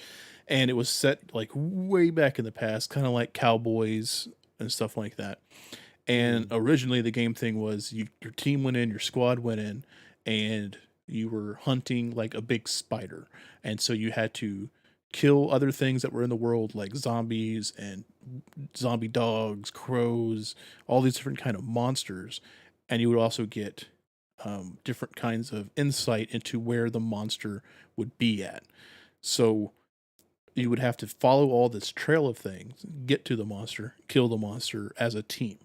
and it was set like way back in the past, kind of like cowboys and stuff like that. And Mm. originally the game thing was your team went in, your squad went in, and you were hunting like a big spider, and so you had to kill other things that were in the world like zombies and zombie dogs, crows, all these different kind of monsters, and you would also get different kinds of insight into where the monster would be at. So you would have to follow all this trail of things, get to the monster, kill the monster as a team.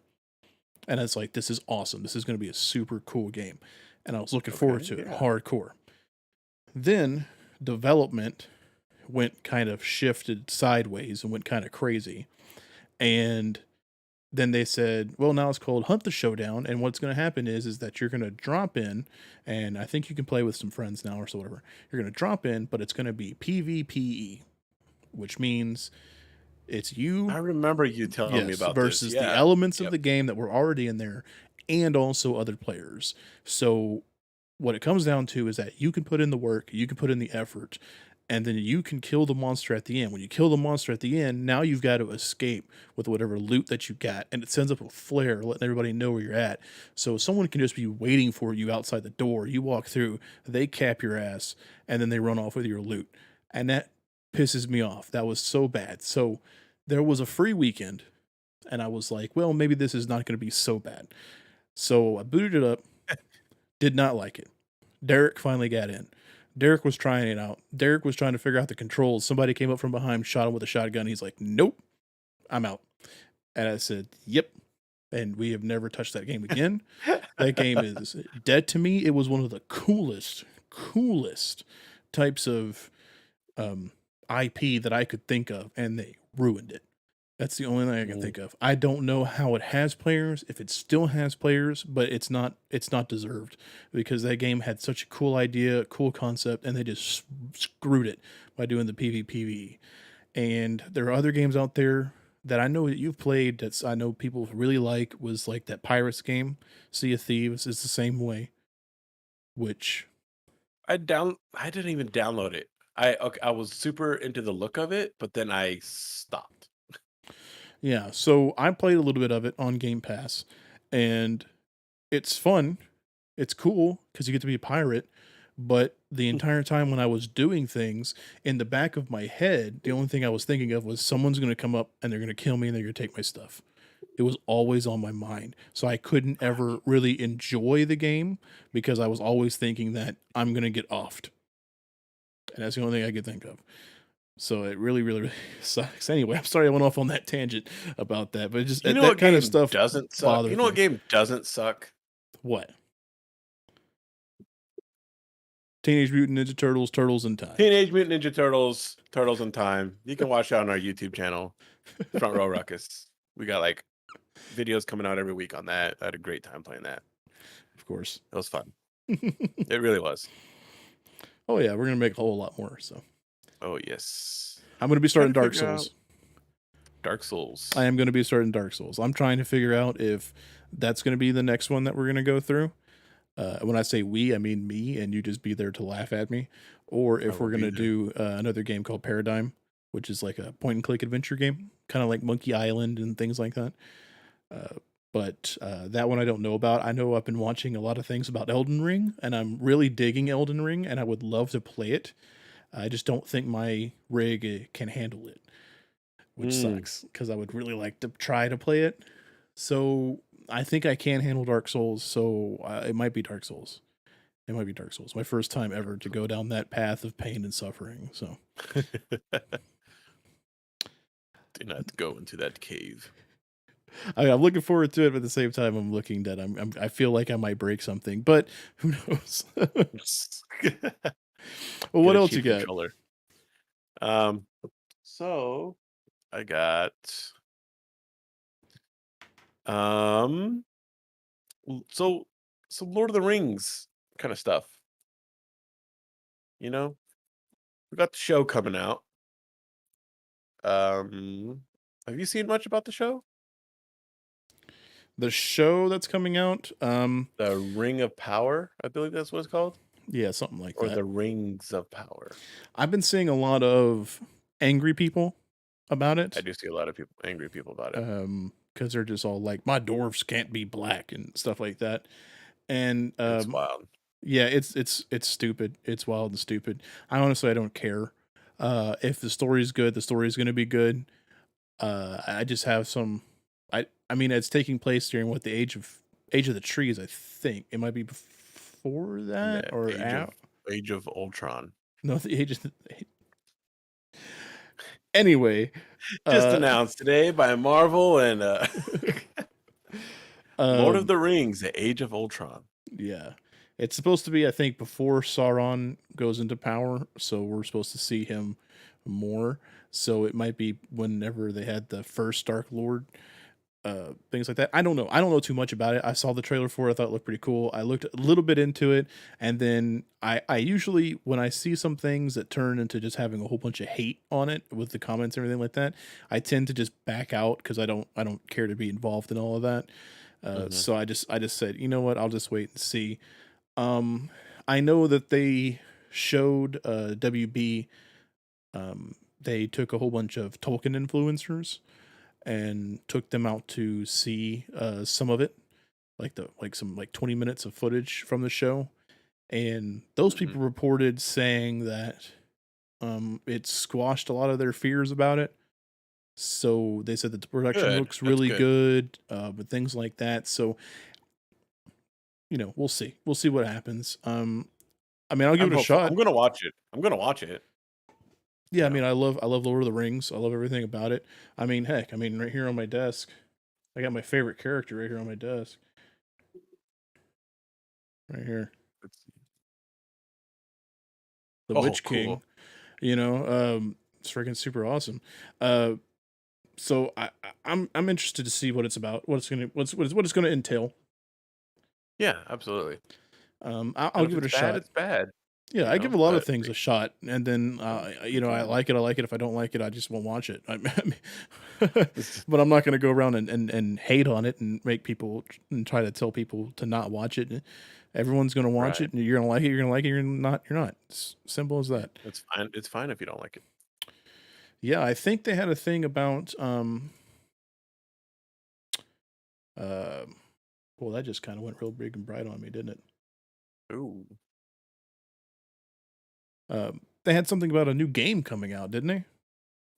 And it's like, this is awesome. This is going to be a super cool game. And I was looking forward Okay. to it Yeah. hardcore. Then development went kind of shifted sideways and went kind of crazy. And then they said, well, now it's called Hunt the Showdown. And what's going to happen is that you're going to drop in, and I think you can play with some friends now or so whatever. You're going to drop in, but it's going to be PvPE, which means it's you, I remember you telling me yes, about this. versus the Yeah. elements of Yep. the game that were already in there and also other players. So what it comes down to is that you can put in the work, you can put in the effort, and then you can kill the monster at the end. When you kill the monster at the end, now you've got to escape with whatever loot that you got, and it sends up a flare letting everybody know where you're at. So someone can just be waiting for you outside the door. You walk through, they cap your ass, and then they run off with your loot. And that pisses me off. That was so bad. So there was a free weekend, and I was like, well, maybe this is not going to be so bad. So I booted it up, did not like it. Derek finally got in. Derek was trying it out. Derek was trying to figure out the controls. Somebody came up from behind, shot him with a shotgun. He's like, nope, I'm out. And I said, yep. And we have never touched that game again. That game is dead to me. It was one of the coolest types of IP that I could think of, and they ruined it. That's the only thing I can think of. I don't know how it has players, if it still has players, but it's not deserved because that game had such a cool idea, cool concept, and they just screwed it by doing the PvPvE. And there are other games out there that I know that you've played that's I know people really like was like that Pirates game, Sea of Thieves is the same way, which I didn't even download it. I was super into the look of it, but then I stopped. yeah, so I played a little bit of it on Game Pass, and it's fun. It's cool because you get to be a pirate. But the entire time when I was doing things in the back of my head, the only thing I was thinking of was someone's going to come up and they're going to kill me and they're going to take my stuff. It was always on my mind. So I couldn't ever really enjoy the game because I was always thinking that I'm going to get offed. And that's the only thing I could think of. So it really sucks. Anyway, I'm sorry I went off on that tangent about that, but it just You know that what kind of game stuff doesn't suck? You bothers know what me. game doesn't suck? What? Teenage Mutant Ninja Turtles, Turtles in Time. Teenage Mutant Ninja Turtles, Turtles in Time. You can watch that on our YouTube channel, Front Row Ruckus. We got like videos coming out every week on that. I had a great time playing that. Of course. It was fun. It really was. Oh yeah, we're gonna make a whole lot more. So Oh yes. I'm gonna be Trying starting to Dark figure out Souls. Dark Souls. I am gonna be starting Dark Souls. I'm trying to figure out if that's gonna be the next one that we're gonna go through. When I say we, I mean me, and you just be there to laugh at me, or I if will we're be gonna there. do another game called Paradigm, which is like a point and click adventure game, kind of like Monkey Island and things like that. But that one I don't know about. I know I've been watching a lot of things about Elden Ring, and I'm really digging Elden Ring, and I would love to play it. I just don't think my rig can handle it, which Mm. sucks because I would really like to try to play it. So I think I can handle Dark Souls, so it might be Dark Souls. It might be Dark Souls. My first time ever to go down that path of pain and suffering. So Do not go into that cave. I'm looking forward to it, but at the same time, I'm looking that I feel like I might break something, but who knows? Well, Get what a else you cheap got? controller. Um, so I got um so some Lord of the Rings kind of stuff. You know, we got the show coming out. Have you seen much about the show? The show that's coming out. The Ring of Power, I believe that's what it's called, Yeah, something like or that. the Rings of Power. I've been seeing a lot of angry people about I it. do see a lot of people, angry people about it. Because they're just all like, my dwarves can't be black and stuff like that. And It's wild. yeah, it's stupid. It's wild and stupid. I don't care. If the story's good, the story's gonna be good. I just have some. I mean, it's taking place during what the age of the trees. I think it might be before that The or out. Age of Ultron. No, the age of the. Anyway, Just uh, announced today by Marvel and Lord of um, the Rings, The Age of Ultron. yeah, it's supposed to be. I think before Sauron goes into power, so we're supposed to see him more. So it might be whenever they had the first Dark Lord, things like that. I don't know. I don't know too much about it. I saw the trailer for it. I thought it looked pretty cool. I looked a little bit into it, and then I usually when I see some things that turn into just having a whole bunch of hate on it with the comments and everything like that, I tend to just back out because I don't care to be involved in all of that. Hmm. So I just said, you know what, I'll just wait and see. Um, I know that they showed WB. They took a whole bunch of Tolkien influencers and took them out to see some of it, like some like 20 minutes of footage from the show, and those Hmm. people reported saying that it squashed a lot of their fears about it. So they said that the production Good. looks That's really good. good, but things like that. So we'll see. We'll see what happens. I mean, I'll give I'm it a hopeful. shot. I'm gonna watch it. I'm gonna watch it. Yeah, You I mean, know. I love Lord of the Rings. I love everything about it. I mean, heck, I mean, right here on my desk, I got my favorite character right here on my desk, right here, Let's see. the Oh, Witch King. cool. It's freaking super awesome. Uh, so I'm interested to see what it's about, what it's gonna entail. Yeah, absolutely. I'll And if give it it's a bad, shot. it's bad. Yeah, You I give a know, lot of but things a shot, and then be I fine. like it. I like it. If I don't like it, I just won't watch it. But I'm not going to go around and hate on it and make people and try to tell people to not watch it. Everyone's going to watch Right. it, and you're going to like it. You're going to like it. You're not. You're not. It's simple as that. It's fine. It's fine if you don't like it. Yeah, I think they had a thing about uh, well, that just kind of went real big and bright on me, didn't it? Ooh. They had something about a new game coming out, didn't they?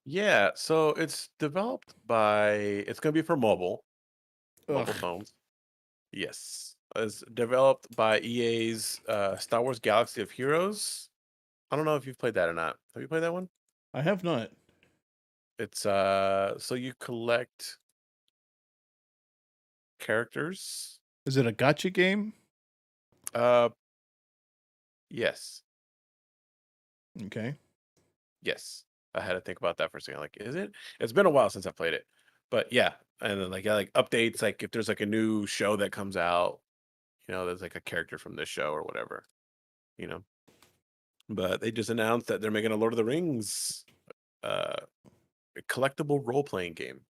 Yeah, so it's developed by it's gonna be for mobile Ugh. phones. Yes. It's developed by EA's Star Wars Galaxy of Heroes. I don't know if you've played that or not. Have you played that one? I have not. It's so you collect characters. Is it a gotcha game? Uh yes. Okay. Yes, I had to think about that for a second. Like, is it? It's been a while since I played it, but yeah. And then like, yeah, like updates, like if there's like a new show that comes out, there's like a character from this show or whatever, you know. But they just announced that they're making a Lord of the Rings uh collectible role playing game.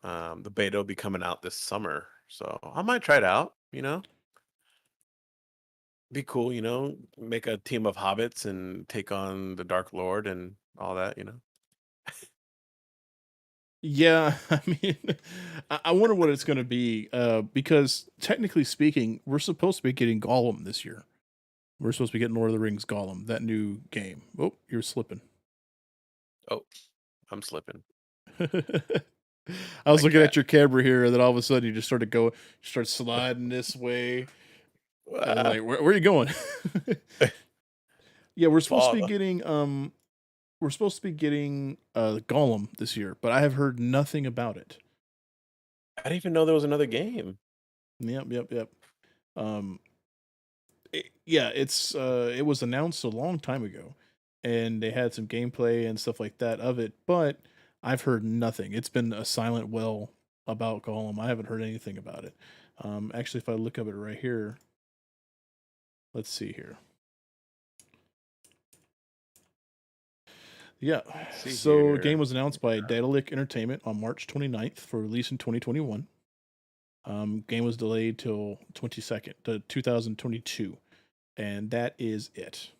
The beta will be coming out this summer, so I might try it out. Be cool. Make a team of hobbits and take on the Dark Lord and all that. Yeah, I mean, I wonder what it's going to be because technically speaking, we're supposed to be getting Gollum this year. We're supposed to be getting Lord of the Rings Gollum, that new game. Oh, you're slipping. Oh, I'm slipping. I was Like looking that. at your camera here, and then all of a sudden you just started start sliding this way, and Ah, like, where are you going? Yeah, fall. we're supposed to be getting Gollum this year, but I have heard nothing about it. I didn't even know there was another game. Yep, yep, yep. Um, yeah, it was announced a long time ago, and they had some gameplay and stuff like that of it, but I've heard nothing. It's been a silent well about Gollum. I haven't heard anything about it. Actually, if I look up it right here, let's see here. Yeah, Let's see so the game here. was announced by Daedalic Entertainment on March 29th for release in 2021. Game was delayed till 22nd to 2022, and that is it.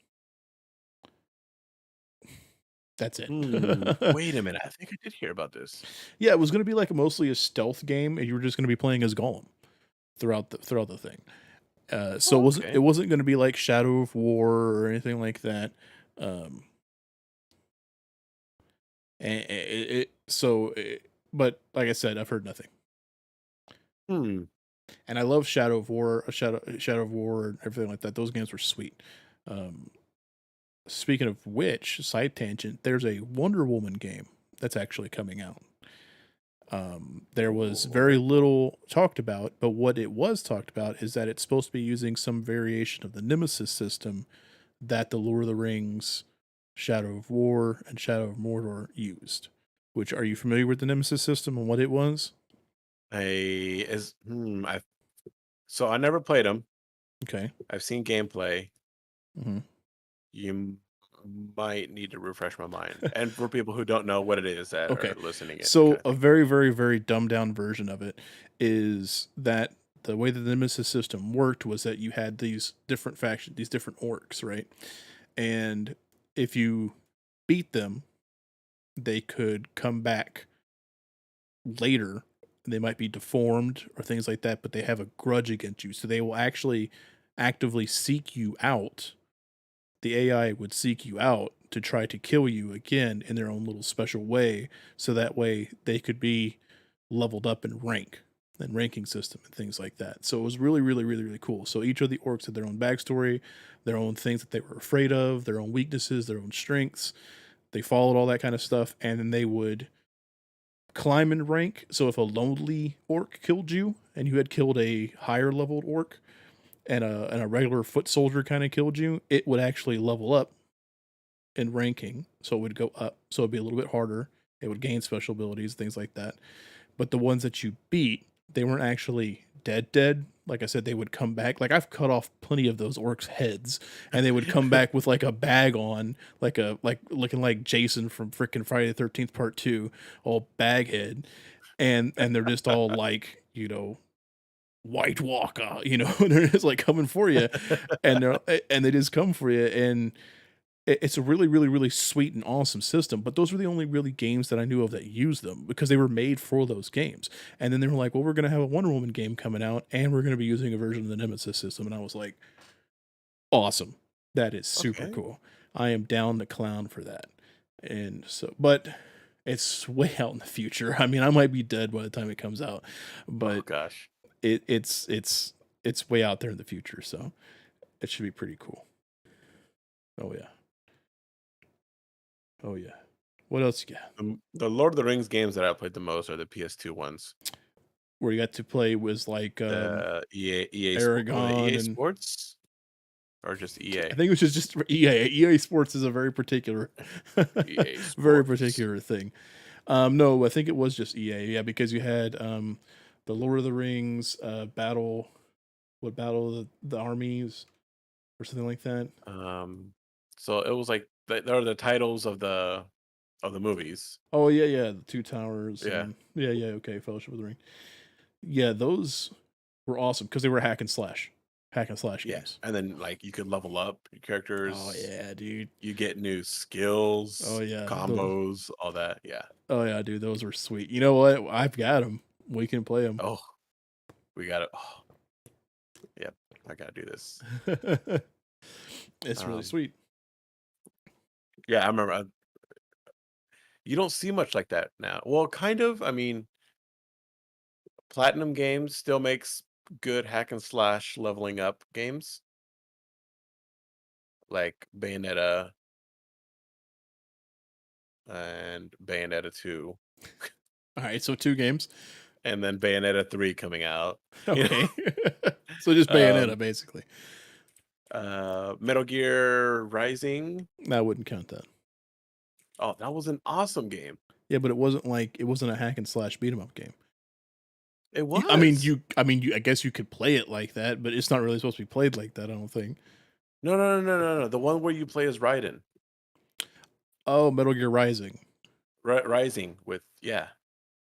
That's it. Wait a minute. I think I did hear about this. Yeah, it was going to be like mostly a stealth game, and you were just going to be playing as Gollum throughout the thing. So Oh, okay. it wasn't going to be like Shadow of War or anything like that. Um, and but like I said, I've heard nothing. Hmm. And I love Shadow of War, Shadow of War, and everything like that. Those games were sweet. Um, Speaking of which, side tangent, there's a Wonder Woman game that's actually coming out. There was very Oh, little talked about, but what it was talked about is that it's supposed to be using some variation of the Nemesis system that the Lord of the Rings, Shadow of War, and Shadow of Mordor used. Which, are you familiar with the Nemesis system and what it was? I so I never played them. Okay. I've seen gameplay. Hmm. You might need to refresh my mind. And for people who don't know what it is that Okay. are listening in kind So of a thing. very, very, very dumbed down version of it is that the way that the Nemesis system worked was that you had these different factions, these different orcs, right? And if you beat them, they could come back later. They might be deformed or things like that, but they have a grudge against you. So they will actually actively seek you out. The AI would seek you out to try to kill you again in their own little special way. So that way they could be leveled up in rank and ranking system and things like that. So it was really, really, really, really cool. So each of the orcs had their own backstory, their own things that they were afraid of, their own weaknesses, their own strengths. They followed all that kind of stuff, and then they would climb in rank. So if a lonely orc killed you and you had killed a higher leveled orc and a regular foot soldier kind of killed you, it would actually level up in ranking. So it would go up. So it'd be a little bit harder. It would gain special abilities, things like that. But the ones that you beat, they weren't actually dead. Like I said, they would come back. Like I've cut off plenty of those orcs' heads, and they would come back with like a bag on, like looking like Jason from freaking Friday the 13th Part 2, all baghead, and they're just all like, White Walker, and they're just like coming for you, and they just come for you, and it's a really, really, really sweet and awesome system. But those were the only really games that I knew of that used them because they were made for those games. And then they were like, well, we're going to have a Wonder Woman game coming out and we're going to be using a version of the Nemesis system. And I was like, awesome. That is super Okay. cool. I am down the clown for that. And so, but it's way out in the future. I mean, I might be dead by the time it comes out, Oh but gosh. it's way out there in the future. So it should be pretty cool. Oh yeah. Oh yeah. What else you got? The Lord of the Rings games that I played the most are the PS2 ones. Where you got to play was like The EA Aragon EA and Sports or just I EA? think it was just EA. EA Sports is a very particular, EA very Sports. particular thing. No, I think it was just EA. Yeah, because you had the Lord of the Rings battle of the armies or something like that. Um, so it was like they're the titles of the movies. Oh yeah, yeah, the Two Towers Yeah. and yeah, yeah, okay, Fellowship of the Ring. Yeah, those were awesome because they were hack and slash Yeah, games. and then like you could level up your Oh characters. yeah, dude. You get new Oh skills, yeah, combos, all that. Yeah. oh yeah, dude. Those were sweet. You know what? I've got them. We can play them. Oh, we got it. Oh, yep. I gotta do this. It's really Um, sweet. yeah, I remember. You don't see much like that now. Well, kind of. I mean, Platinum Games still makes good hack and slash leveling up games, like Bayonetta and Bayonetta 2, All right, so two games. and then Bayonetta 3 coming out. You know, Okay, so just Bayonetta um, basically. Metal Gear Rising. I wouldn't count that. Oh, that was an awesome game. Yeah, but it wasn't a hack and slash beat 'em up game. It I mean, was. I guess you could play it like that, but it's not really supposed to be played like that. I don't think. No, no, no, no, no, no. The one where you play as Raiden. Oh, Metal Gear Rising. Rising with, yeah,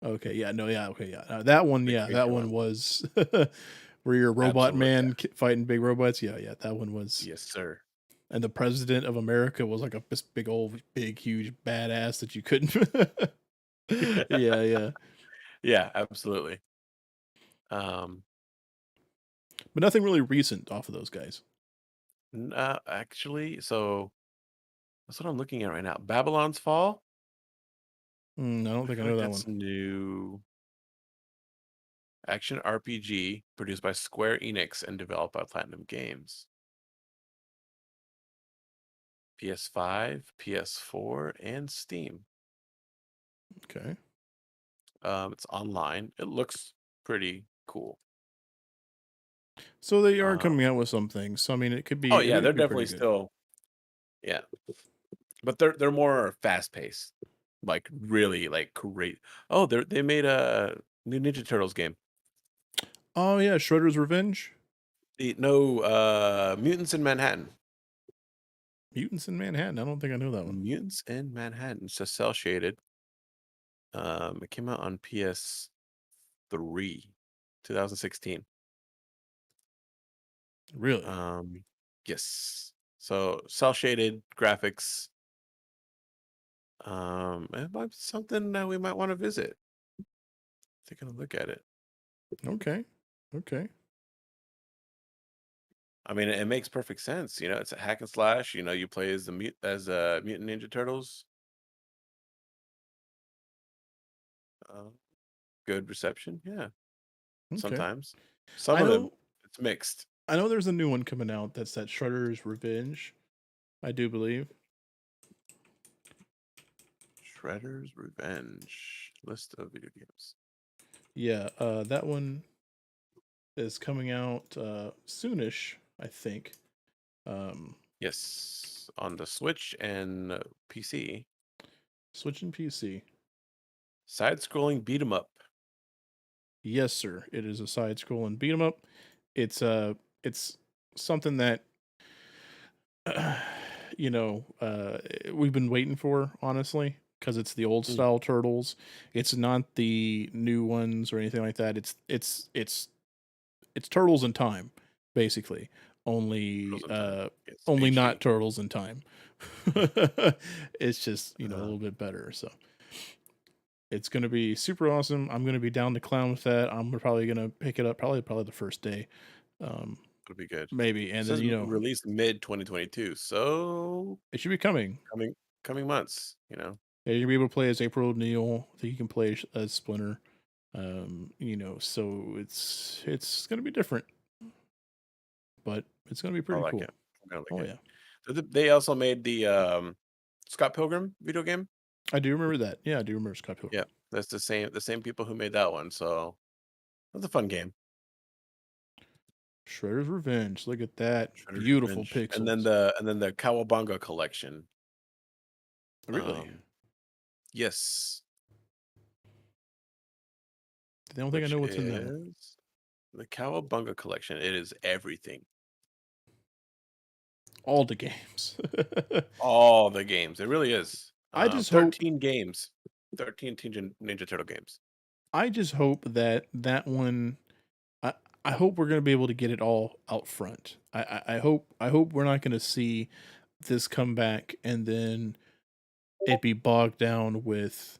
Okay, yeah, no, yeah, okay, yeah. That one, the yeah, that crazy one one. was where you're a robot Absolutely. man fighting big robots. Yeah, yeah, that one was. Yes, sir. And the president of America was like this big old, big, huge badass that you couldn't. Yeah, yeah, Yeah, absolutely. Um, but nothing really recent off of those guys. actually, so that's what I'm looking at right now. Babylon's Fall. I don't I think I feel know like that one. that's new. Action RPG produced by Square Enix and developed by Platinum Games. PS5, PS4, and Steam. Okay, It's online. It looks pretty cool. so they are Um, coming out with some things. So I mean, oh it yeah, they're could be definitely pretty good. still, yeah, but they're more fast paced, like really like great. Oh, they made a new Ninja Turtles game. Oh yeah, Shredder's Revenge, No, Mutants in Manhattan. Mutants in Manhattan. I don't think I know that one. Mutants in Manhattan. It's just cell shaded. It came out on PS3, 2016. Really? Um, yes. So cell shaded graphics. It might be something that we might want to visit. Taking a look at it. Okay, okay. I mean, it makes perfect sense. You know, it's a hack and slash. You know, you play as Mutant Ninja Turtles. Uh, good reception. Yeah, Okay. sometimes. Some I of them, know it's mixed. I know there's a new one coming out that's that Shredder's Revenge, I do believe. Shredder's Revenge. List of video games. Yeah, that one is coming out soonish, I think. Um Yes, on the Switch and PC. Switch and PC. Side-scrolling beat 'em up. Yes, sir. It is a side scrolling beat 'em up. It's something that you know, we've been waiting for, honestly, because it's the old Mm, style turtles. It's not the new ones or anything like that. It's turtles in time, basically. Only Frozen Time. Yes, only not HD. turtles in time. It's just, a Uh, little bit better. So it's gonna be super awesome. I'm gonna be down to clown with that. I'm probably gonna pick it up probably the first day. Um it'll be good. Maybe. It And then, says released mid 2022, so it should be coming. coming coming months. You know, Yeah, you'll be able to play as April O'Neil. I think you can play as Splinter. So it's gonna be different, but it's gonna be I pretty like cool. it. I'm gonna like Oh it. yeah. They also made the Scott Pilgrim video game. I do remember that. Yeah, I do remember Scott Yeah, Pilgrim. that's the same people who made that one. So that's a fun game. Shredder's Revenge. Look at that. Shredder's Beautiful Revenge, and then pixels. the Cowabunga collection. Really? Um, yes, I don't think I which know what's in that. is the Cowabunga collection. It is everything, All the games. all the games. It really is. I just hope 13 games, 13 Ninja Turtle games. I just hope that that one I I hope we're gonna be able to get it all out front. I hope we're not gonna see this come back and then it be bogged down with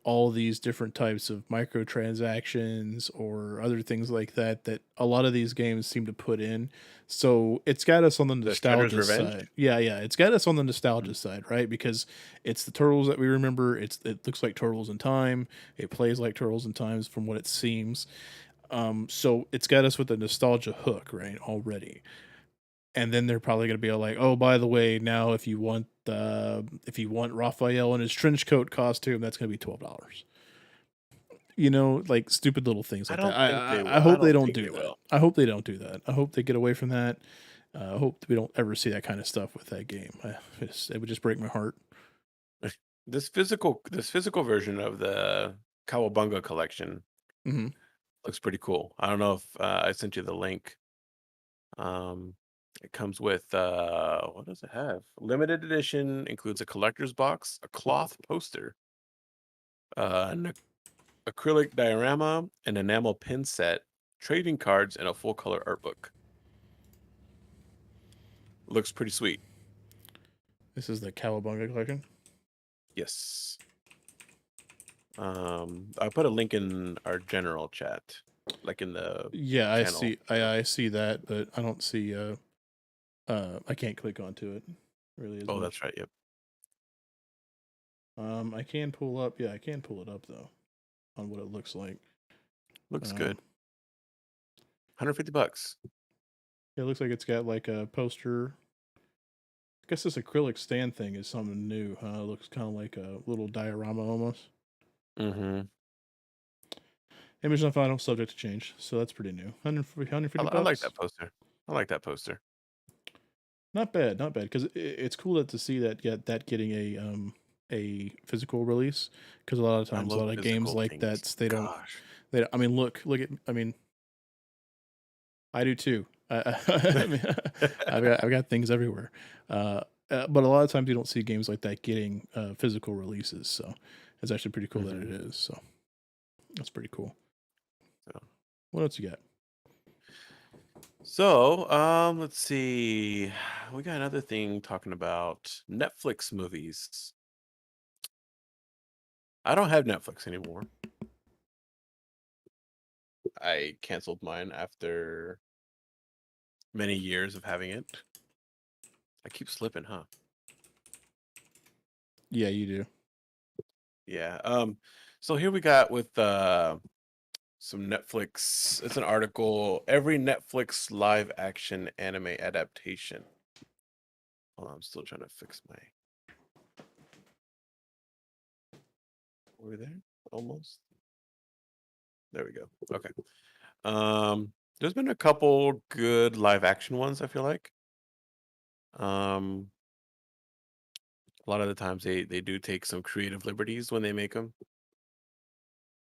all these different types of microtransactions or other things like that that a lot of these games seem to put in. So it's got us on the The Shredder's nostalgia Revenge. side. Yeah, yeah, it's got us on the Mm. nostalgia side, right? Because it's the turtles that we remember. It looks like Turtles in Time. It plays like Turtles in Times from what it seems. So it's got us with a nostalgia hook, right? Already. And then they're probably going to be like, "Oh, by the way, now if you want Raphael in his trench coat costume, that's going to be $12." Like stupid little things I like that. don't think they I will. I hope they don't don't think do they that. will. I hope they don't do that. I hope they get away from that. I hope we don't ever see that kind of stuff with that game. It would just break my heart. This physical version of the Cowabunga collection Hmm. looks pretty cool. I don't know if I sent you the link. Um, it comes with what does it have? Limited edition includes a collector's box, a cloth poster, an acrylic diorama, an enamel pin set, trading cards, and a full color art book. Looks pretty sweet. This is the Cowabunga collection. Yes. I put a link in our general chat, like in the Yeah, I channel. see. I see that, but I don't see. I can't click onto it really as Oh, much. that's right. Yep. I can pull up. Yeah, I can pull it up though on what it looks like. Looks Um, good. $150. it looks like it's got like a poster. I guess this acrylic stand thing is something new. It looks kind of like a little diorama almost. Mm-hmm. Image not final, subject to change. So that's pretty new. 150 I like bucks. that poster. I like that poster. Not bad, not bad. Because it's cool to see that that getting a physical release. Because a lot of I times, a love lot of games physical like things. that, they don't. Gosh. I mean, look at. I mean, I do too. I mean, I've got things everywhere. But a lot of times you don't see games like that getting physical releases. So it's actually pretty cool that it Hmm. is. So that's pretty cool. So, What else you got? let's see. We got another thing talking about Netflix movies. I don't have Netflix anymore. I canceled mine after many years of having it. I keep slipping, huh? Yeah, you do. Yeah. So here we got with some Netflix. It's an article. Every Netflix live action anime adaptation. Hold on, I'm still trying to fix my. Were we there? Almost. There we go. Okay. There's been a couple good live action ones, I feel like. Um, a lot of the times they do take some creative liberties when they make them.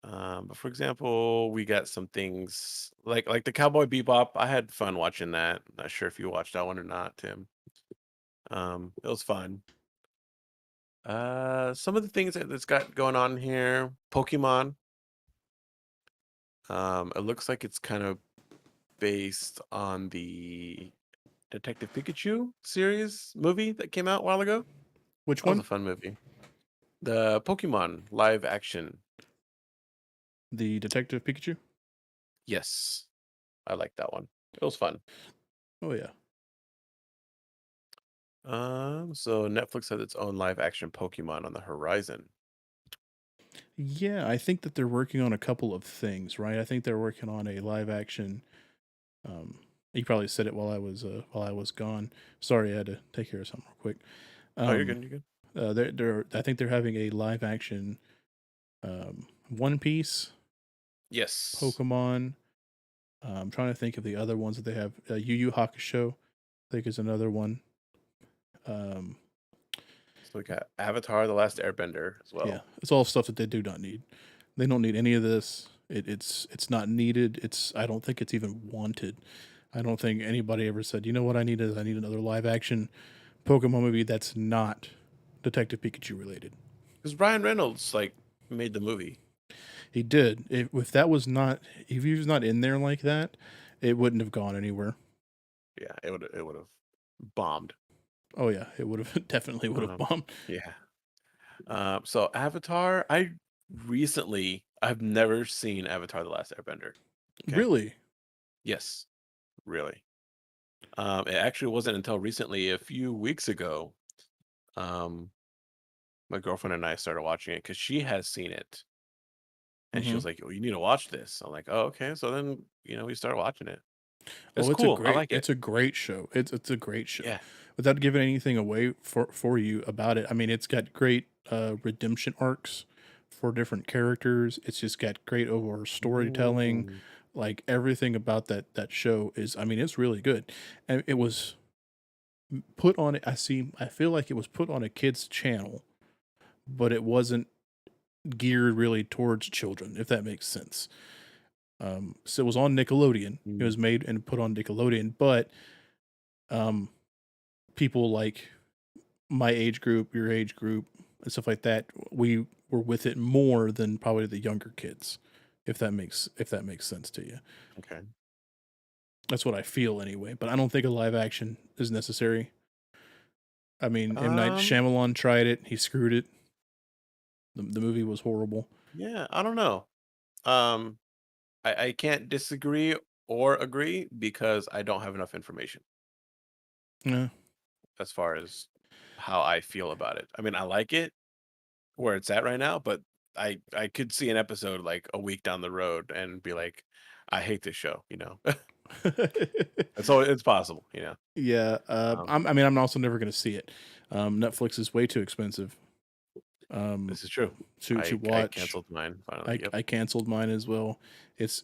But for example, we got some things like the Cowboy Bebop. I had fun watching that. Not sure if you watched that one or not, Tim. It was fun. Some of the things that's got going on here, Pokemon. It looks like it's kind of based on the Detective Pikachu series movie that came out a while ago. Which That was a one? fun movie. The Pokemon live action. The Detective Pikachu? Yes, I like that one. It was fun. Oh yeah. So Netflix has its own live action Pokemon on the horizon. Yeah, I think that they're working on a couple of things, right? I think they're working on a live action. Um, you probably said it while I was gone. Sorry, I had to take care of something real quick. Oh, you're Um, good. You're good. they're I think they're having a live action One Piece, Yes. Pokemon, I'm trying to think of the other ones that they have. Yu Yu Hakusho, I think, is another one. Um, So we got Avatar: The Last Airbender as yeah, well. it's all stuff that they do not need. They don't need any of this. It's not needed. I don't think it's even wanted. I don't think anybody ever said, you know what I need is I need another live action Pokemon movie that's not Detective Pikachu related. Because Ryan Reynolds like made the movie. He did. If that was not, if he was not in there like that, it wouldn't have gone anywhere. Yeah, it would have bombed. Oh yeah, it would have definitely would have Um, bombed. yeah. So Avatar, I've never seen Avatar: The Last Airbender. Okay. Really? Yes, really. It actually wasn't until recently, a few weeks ago, um, my girlfriend and I started watching it because she has seen it, and she Hmm. was like, "Oh, you need to watch this." I'm like, "Oh, okay." So then, we started watching it. It's Oh, cool. I like it. it's a great show. It's a great show. Yeah. Without giving anything away for you about it, I mean, it's got great redemption arcs for different characters. It's just got great overall storytelling. Ooh. Like everything about that show is, I mean, it's really good. And it was put on. I feel like it was put on a kids channel, but it wasn't geared really towards children, if that makes sense. So it was on Nickelodeon. It Mm. was made and put on Nickelodeon, but um, people like my age group, your age group, and stuff like that, we were with it more than probably the younger kids, if that makes sense to you. Okay. That's what I feel anyway. But I don't think a live action is necessary. I mean, M Night Um, Shyamalan tried it. He screwed it. The movie was horrible. yeah, I don't know. Um, I can't disagree or agree because I don't have enough information Yeah. as far as how I feel about it. I mean, I like it where it's at right now, but I could see an episode like a week down the road and be like, I hate this show. And so it's possible. Yeah. Um, I mean, I'm also never going to see it. Netflix is way too expensive um, this is true. to I watch. canceled mine finally. Yep. I canceled mine as well. It's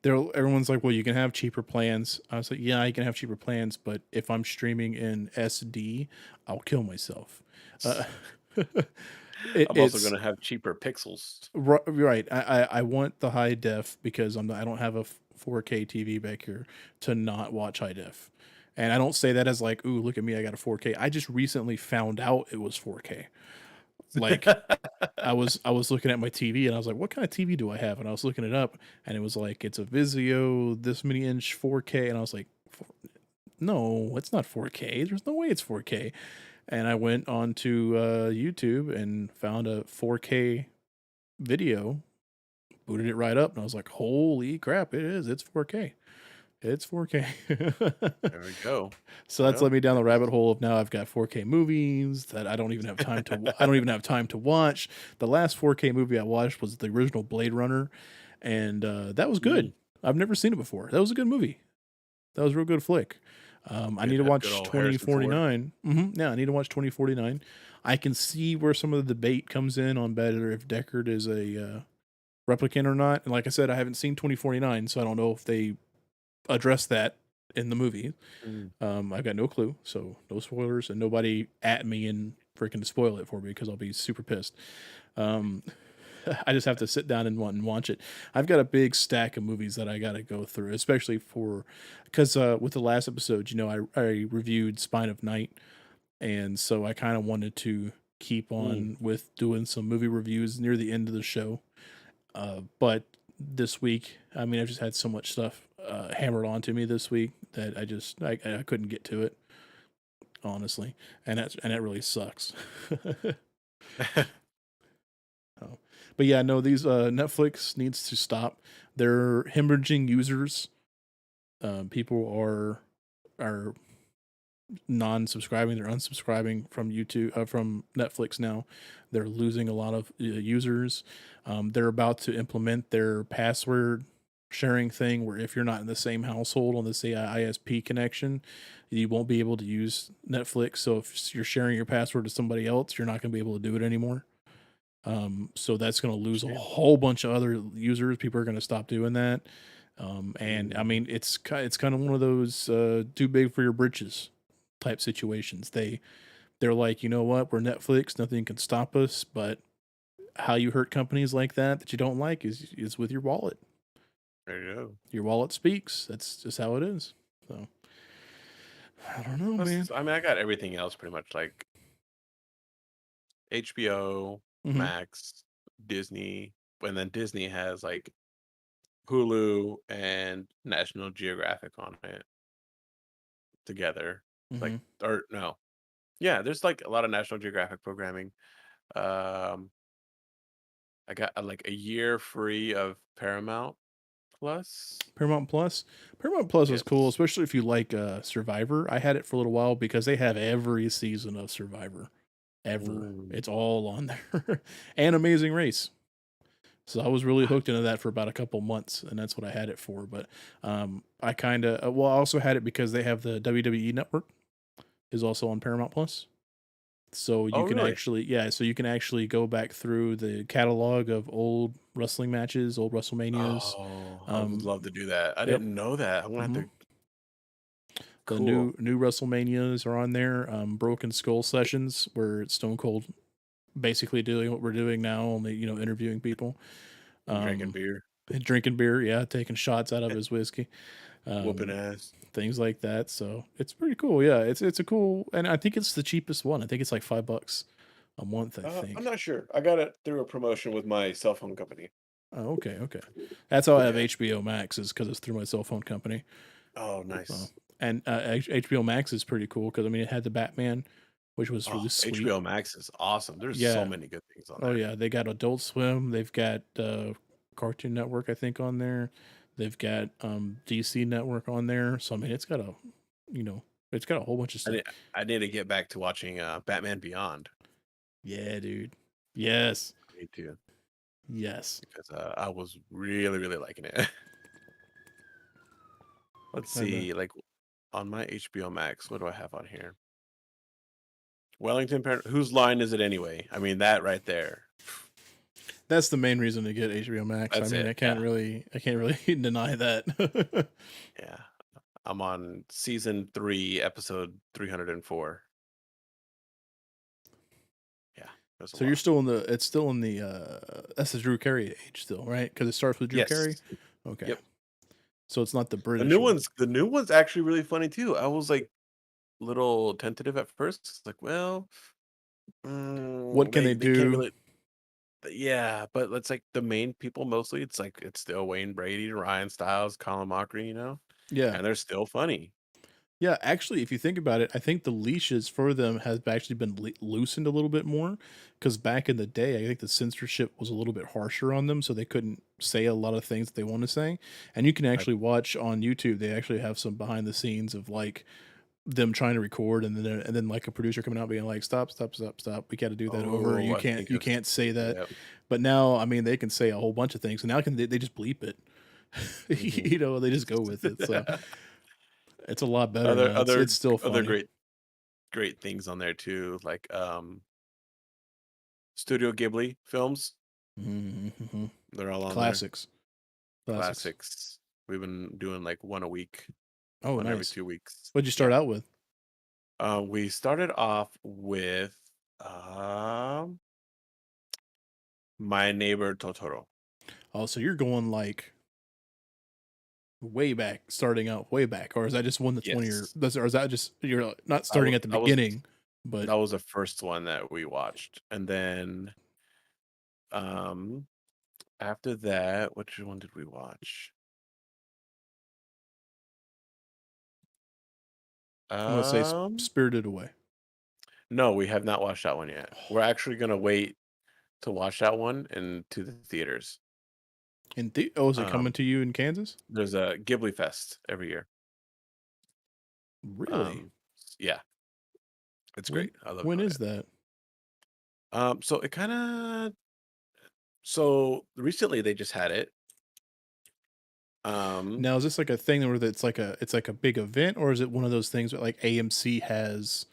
there. Everyone's like, well, you can have cheaper plans. I was like, yeah, you can have cheaper plans, but if I'm streaming in SD, I'll kill myself. Uh, I'm also it's gonna have cheaper pixels. right. I want the high def because I don't have a 4K TV back here to not watch high def. And I don't say that as like, ooh, look at me, I got a 4K. I just recently found out it was 4K. Like I was looking at my TV and I was like, what kind of TV do I have? And I was looking it up and it was like it's a Vizio this many inch 4K and I was like, no, it's not 4K. There's no way it's 4K. And I went on to YouTube and found a 4K video, booted it right up, and I was like, holy crap, it is. It's 4K. It's 4K. There we go. So that's Well, led me down the that's rabbit hole of now I've got 4K movies that I don't even have time to I don't even have time to watch. The last 4K movie I watched was the original Blade Runner, and that was good. Mm, I've never seen it before. That was a good movie. That was a real good flick. I need to that good watch old Harrison Ford. 2049. Yeah, I need to watch 2049. I can see where some of the debate comes in on better if Deckard is a replicant or not. And like I said, I haven't seen 2049, so I don't know if they address that in the movie. Mm. I've got no clue, so no spoilers, and nobody at me and freaking spoil it for me because I'll be super pissed. Um, I just have to sit down and watch it. I've got a big stack of movies that I got to go through, especially for because with the last episode, I reviewed Spine of Night, and so I kind of wanted to keep Mm. on with doing some movie reviews near the end of the show. But this week, I mean, I've just had so much stuff hammered onto me this week that I couldn't get to it, honestly, and that really sucks. Oh. But yeah, no, these Netflix needs to stop. They're hemorrhaging users. People are non-subscribing. They're unsubscribing from YouTube from Netflix now. They're losing a lot of users. They're about to implement their password sharing thing where if you're not in the same household on the say ISP connection, you won't be able to use Netflix. So if you're sharing your password to somebody else, you're not going to be able to do it anymore. So that's going to lose a Shame. whole bunch of other users. People are going to stop doing that. And I Mm. mean, it's kind of one of those too big for your britches type situations. They're like, you know what, we're Netflix, nothing can stop us. But how you hurt companies like that you don't like is with your wallet. There you go. Your wallet speaks. That's just how it is. So I don't know, man. Plus, I mean, I got everything else pretty much like HBO, Hmm. Max, Disney, and then Disney has like Hulu and National Geographic on it together. Like, Hmm. or no, yeah, there's like a lot of National Geographic programming. Um, I got like a year free of Paramount Plus. Paramount Plus. Paramount Plus is cool, Yes. especially if you like Survivor. I had it for a little while because they have every season of Survivor ever. Mm. It's all on there, and Amazing Race. So I was really hooked into that for about a couple months, and that's what I had it for. But I kind of well, I also had it because they have the WWE Network is also on Paramount Plus. So Oh, you can really? actually, yeah, so you can actually go back through the catalog of old wrestling matches, old WrestleManias. Oh, I would Um, love to do that. I yep. didn't know that. I'm gonna have Hmm. to. The Cool. new WrestleManias are on there. Broken Skull sessions where it's Stone Cold basically doing what we're doing now, only interviewing people, And drinking um, beer, and drinking beer, yeah, taking shots out of his whiskey, whooping um, ass. things like that. So it's pretty cool. Yeah, it's a cool, and I think it's the cheapest one. I think it's like $5 a month. I I'm think. not sure. I got it through a promotion with my cell phone company. Oh, okay, okay. That's how I have Yeah. HBO Max is because it's through my cell phone company. Oh, So, nice. and HBO Max is pretty cool because I mean it had the Batman, which was Oh, really sweet. HBO Max is awesome. There's so Yeah. many good things on Oh there. yeah, they got Adult Swim. They've got Cartoon Network, I think, on there. They've got DC Network on there. So I mean, you know, it's got a whole bunch of I stuff. need, I need to get back to watching Batman Beyond. Yeah, dude. Yes. I need to Yes. because I was really, really liking it. Let's And see, like on my HBO Max, what do I have on here? Whose line is it anyway? I mean, that right there. that's the main reason to get HBO Max. I That's mean, it. Yeah. I can't really deny that. Yeah. I'm on season 3, episode 304. Yeah, there's a So you're lot. still in the it's still in the that's the Drew Carey age still, right? Because it starts with Drew Carey. Yes. Okay. Yep. So it's not the The British new one. one's the new one's actually really funny too. I was like little tentative at first. It's like, well, What can they they can't do? really. Yeah, but it's like the main people mostly. It's still Wayne Brady, Ryan Stiles, Colin Mockery, Yeah. and they're still funny. Yeah, actually, if you think about it, I think the leashes for them has actually been loosened a little bit more because back in the day, I think the censorship was a little bit harsher on them, so they couldn't say a lot of things that they want to say. And you can Like, actually watch on YouTube; they actually have some behind the scenes of like them trying to record, and then like a producer coming out being like, "Stop, stop, stop, stop! We got to do that over. oh, I think You can't say that." yeah. But now, I mean, they can say a whole bunch of things, and now they just bleep it. Hmm. They just go with it. So it's a lot better other now. other It's still other funny. great things on there too, like Studio Ghibli films. Mhm. They're all on there. Classics. Classics. Classics. We've been doing like one a week, Oh, one every nice. 2 weeks. What'd you start Yeah. out with? We started off with um My Neighbor Totoro. Oh, so you're going like way back, starting out way back, or is that just one that's one of your? Yes. Or is that just you're not I, starting w- at the I was beginning, but That was the first one that we watched. And then um after that, which one did we watch? I'm gonna say Um Spirited Away. no, we have not watched that one yet. We're actually gonna wait to watch that one into the theaters. Is it coming Um to you in Kansas? there's a Ghibli Fest every year. Really? Yeah, it's When great. I love when doing is it. that? So it kind of so recently they just had it. Um, Now is this like a thing where it's like a big event, or is it one of those things that like AMC has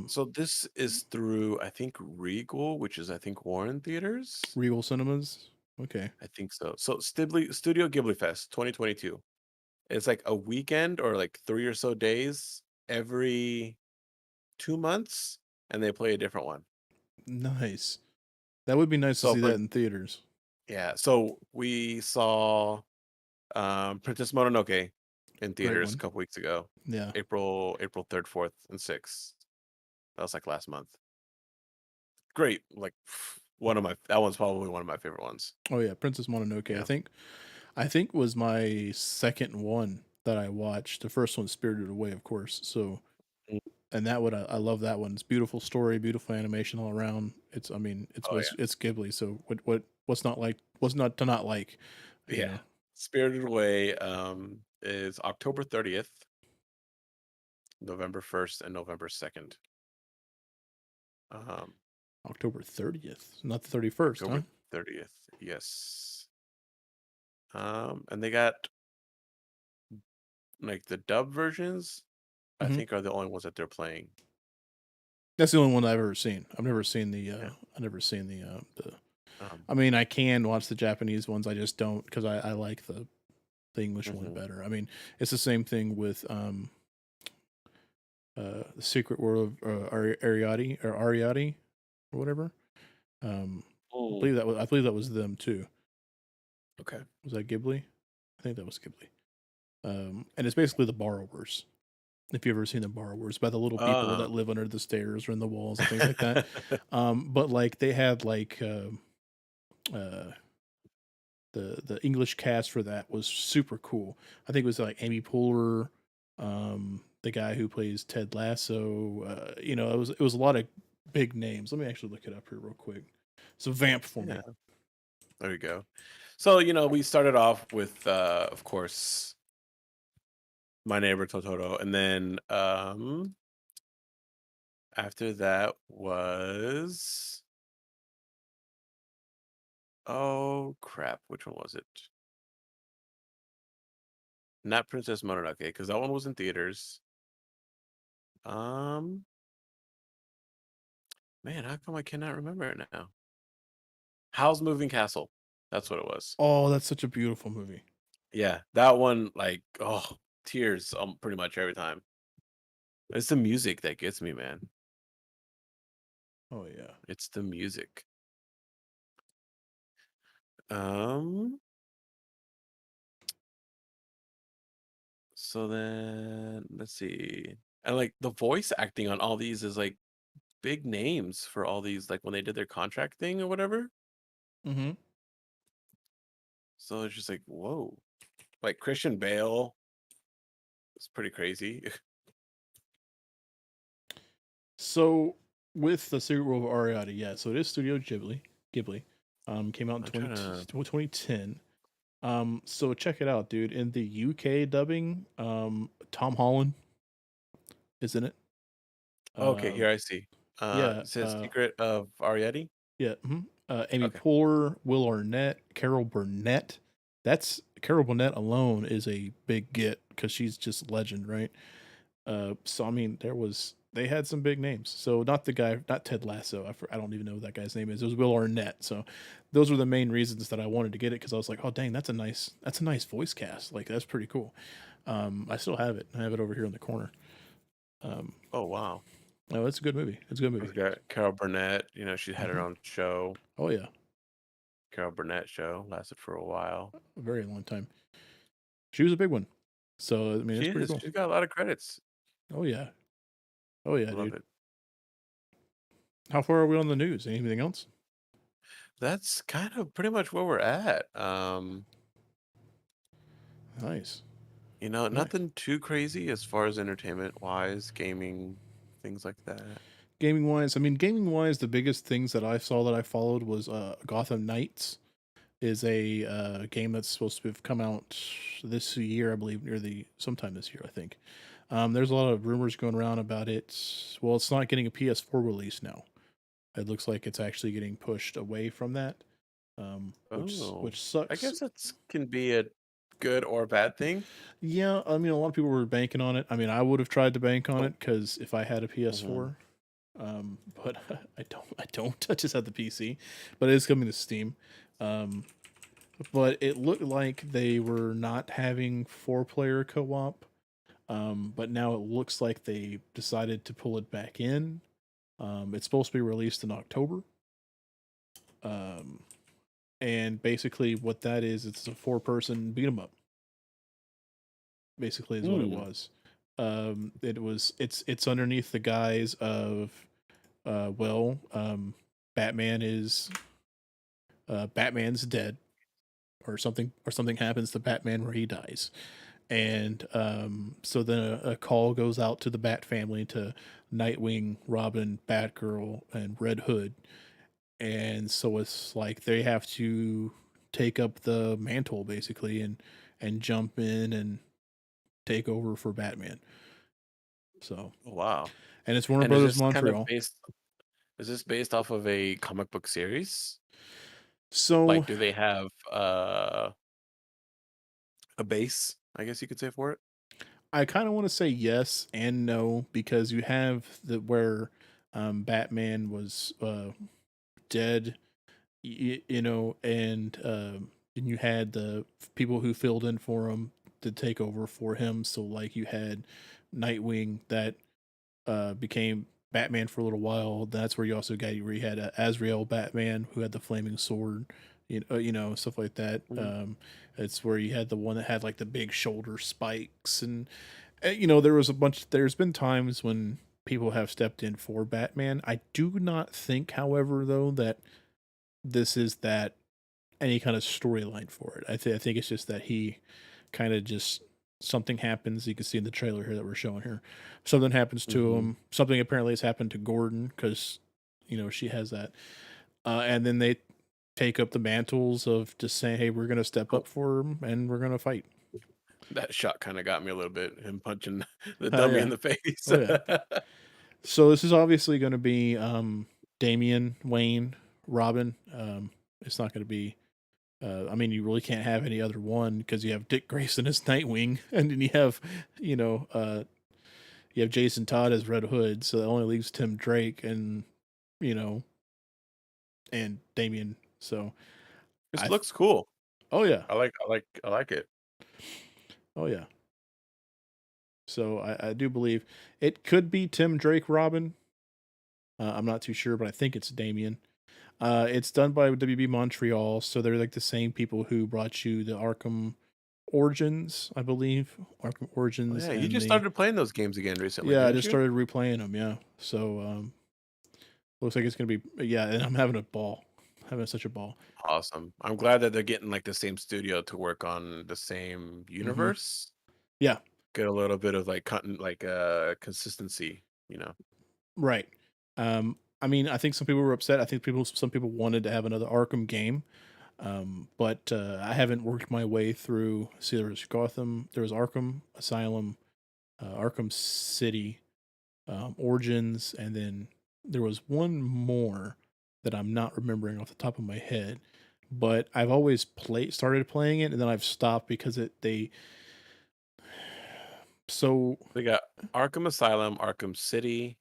so this is through I think Regal, which is I think Warren Theaters. Regal Cinemas? Okay. I think so. So Studio Ghibli Fest 2022. It's like a weekend or like 3 or so days every 2 months, and they play a different one. Nice. That would be nice to So see for that in theaters. yeah, so we saw Princess Mononoke in Great theaters a one. couple weeks ago. Yeah. April 3rd, 4th, and 6th. That was like last month. Great. Like one of my that one's probably one of my favorite ones. Oh yeah, Princess Mononoke. Yeah. I think was my second one that I watched. The first one's Spirited Away, of course. So, Mm. and that one I love that one. It's beautiful story, beautiful animation all around. It's I mean Oh yeah. it's Ghibli. So what's not to not like, you Yeah. know. Spirited Away is October 30th, November 1st, and November 2nd. Um October 30th, not the 31st, huh? October 30th. Yes. And they got like the dub versions, I Hmm. think are the only ones that they're playing. That's the only one I've ever seen. Yeah. I've never seen the. Um I mean, I can watch the Japanese ones. I just don't because I like the English one mhm. better. I mean, it's the same thing with the Secret World of Ariadne or whatever. Mm. I believe that was them too. Okay. Was that Ghibli? I think that was Ghibli. And it's basically the borrowers. If you've ever seen the borrowers, by the little people Uh that live under the stairs or in the walls and things like that. But like they had like uh, the English cast for that was super cool. I think it was like Amy Poehler, the guy who plays Ted Lasso. It was a lot of big names. Let me actually look it up here real quick. So vamp for yeah, me. there you go. So, we started off with of course My Neighbor Totoro, and then after that was oh crap, which one was it? Not Princess Mononoke, because that one was in theaters. Um, man, how come I cannot remember it now? Howl's Moving Castle. That's what it was. Oh, that's such a beautiful movie. Yeah, that one, like, oh, tears pretty much every time. It's the music that gets me, man. Oh yeah. It's the music. Um, so then let's see. And like the voice acting on all these is like big names for all these, like when they did their contract thing or whatever. Mm-hmm. So it's just like, whoa. Like Christian Bale. It's pretty crazy. So with the Secret World of Ariadne, yeah. So it is Studio Ghibli. Ghibli. Came out in I'm trying to 2010. So check it out, dude. In the UK dubbing, Tom Holland is in it. okay, Um, here I see. yeah, It says Secret of Ariadne. yeah. Mhm. Amy Okay. Poehler, Will Arnett, Carol Burnett. That's Carol Burnett alone is a big get because she's just legend, right? So I mean, they had some big names. So not the guy, not Ted Lasso. I don't even know what that guy's name is. It was Will Arnett. So those were the main reasons that I wanted to get it because I was like, oh dang, that's a nice voice cast. Like that's pretty cool. I still have it. I have it over here in the corner. Um, Oh wow. no, it's a good movie. It's a good We've movie. got Carol Burnett. She had her Hmm. own show. Oh yeah, Carol Burnett show lasted for a while. a very long time. She was a big one. So I mean, She it's pretty is. cool. She's got a lot of credits. Oh yeah, oh yeah, Love dude. it. How far are we on the news? Anything else? That's kind of pretty much where we're at. Nice. Nice. Nothing too crazy as far as entertainment wise, gaming, things like that. Gaming wise, I mean, gaming wise, the biggest things that I saw that I followed was Gotham Knights is a game that's supposed to have come out this year, I believe, near the sometime this year, I think. There's a lot of rumors going around about it. Well, it's not getting a PS4 release now. It looks like it's actually getting pushed away from that, Oh, which I sucks. guess that's can be a good or bad thing. Yeah, I mean, a lot of people were banking on it. I mean, I would have tried to bank on Oh, it because if I had a hmm PS4, but I don't. I don't. I just have the PC, but it is coming to Steam. Um, but it looked like they were not having 4-player co-op. But now it looks like they decided to pull it back in. It's supposed to be released in October. Um, and basically, what that is, it's a 4-person beat 'em up. Basically, is what it Hmm. was. It's underneath the guise of well, Batman is Batman's dead, or something happens to Batman where he dies, and so then a call goes out to the Bat family, to Nightwing, Robin, Batgirl, and Red Hood, and so it's like they have to take up the mantle basically, and jump in and take over for Batman. So, Wow. and it's Warner And is Brothers this kind of Montreal. based? Is this based off of a comic book series? So Like, do they have a base? I guess you could say for it. I kind of want to say yes and no, because you have the where Batman was dead, and you had the people who filled in for him to take over for him. So like you had Nightwing that became Batman for a little while. That's where you also got where you had Azrael Batman who had the flaming sword, stuff like that. Mhm. It's where you had the one that had like the big shoulder spikes, and there was a bunch. There's been times when people have stepped in for Batman. I do not think, however, though, that this is that any kind of storyline for it. I think it's just that he kind of just something happens. You can see in the trailer here that we're showing here. Something happens to Mhm. him. Something apparently has happened to Gordon because she has that, and then they take up the mantles of just saying, "Hey, we're gonna step Oh, up for him and we're gonna fight." that shot kind of got me a little bit. Him punching the Oh dummy yeah, in the face. oh yeah. So this is obviously going to be Damian Wayne Robin. It's not going to be. I mean, you really can't have any other one because you have Dick Grayson as Nightwing, and then you know, uh, you have Jason Todd as Red Hood. So that only leaves Tim Drake and you know and Damian. So This I, looks cool. oh yeah, I like it. oh yeah. So I do believe it could be Tim Drake Robin. I'm not too sure, but I think it's Damian. It's done by WB Montreal, so they're like the same people who brought you the Arkham Origins, I believe. Arkham Oh Origins yeah, you and just the started playing those games again recently, yeah, I didn't just you? started replaying them. Yeah, so looks like it's gonna be yeah, and I'm having a ball, having such a ball. Awesome. I'm glad that they're getting like the same studio to work on the same Hmm. universe. Yeah, Get a little bit of like consistency, you know. right. I mean, I think some people were upset. I think some people wanted to have another Arkham game. But I haven't worked my way through. See, there was Gotham, there was Arkham Asylum, Arkham City, Origins, and then there was one more that I'm not remembering off the top of my head. But I've always started playing it, and then I've stopped because so They got Arkham Asylum, Arkham City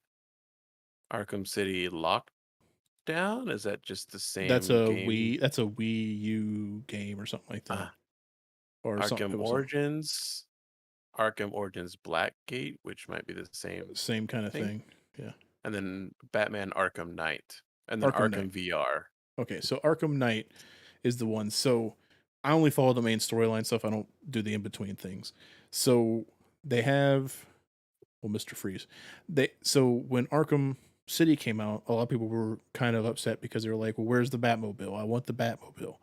Lockdown. Is that just the same game? That's a Wii U game or something like that, Uh, or something. Arkham It was something Origins, Arkham Origins Blackgate, which might be the same same kind of thing, thing. Yeah, and then Batman Arkham Knight, and then Arkham Knight. Arkham VR. Okay, so Arkham Knight is the one. So I only follow the main storyline stuff. I don't do the in between things. So they have Mr. Freeze. So when Arkham City came out, a lot of people were kind of upset because they were like, "Well, where's the Batmobile? I want the Batmobile,"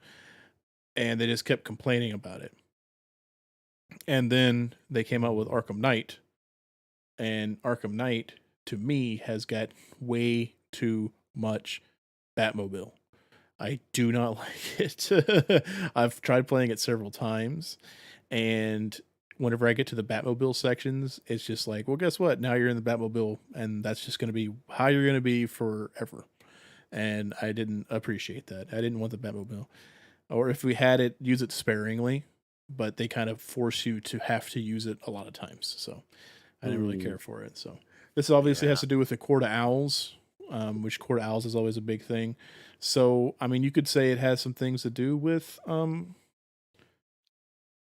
and they just kept complaining about it. And then they came out with Arkham Knight, and Arkham Knight to me has got way too much Batmobile. I do not like it. I've tried playing it several times, and whenever I get to the Batmobile sections, it's just like, well, guess what? Now you're in the Batmobile, and that's just going to be how you're going to be forever. And I didn't appreciate that. I didn't want the Batmobile. Or if we had it, use it sparingly, but they kind of force you to have to use it a lot of times. So I didn't really Hmm. care for it. So this obviously has Yeah. to do with the Court of Owls, which Court of Owls is always a big thing. So I mean, you could say it has some things to do with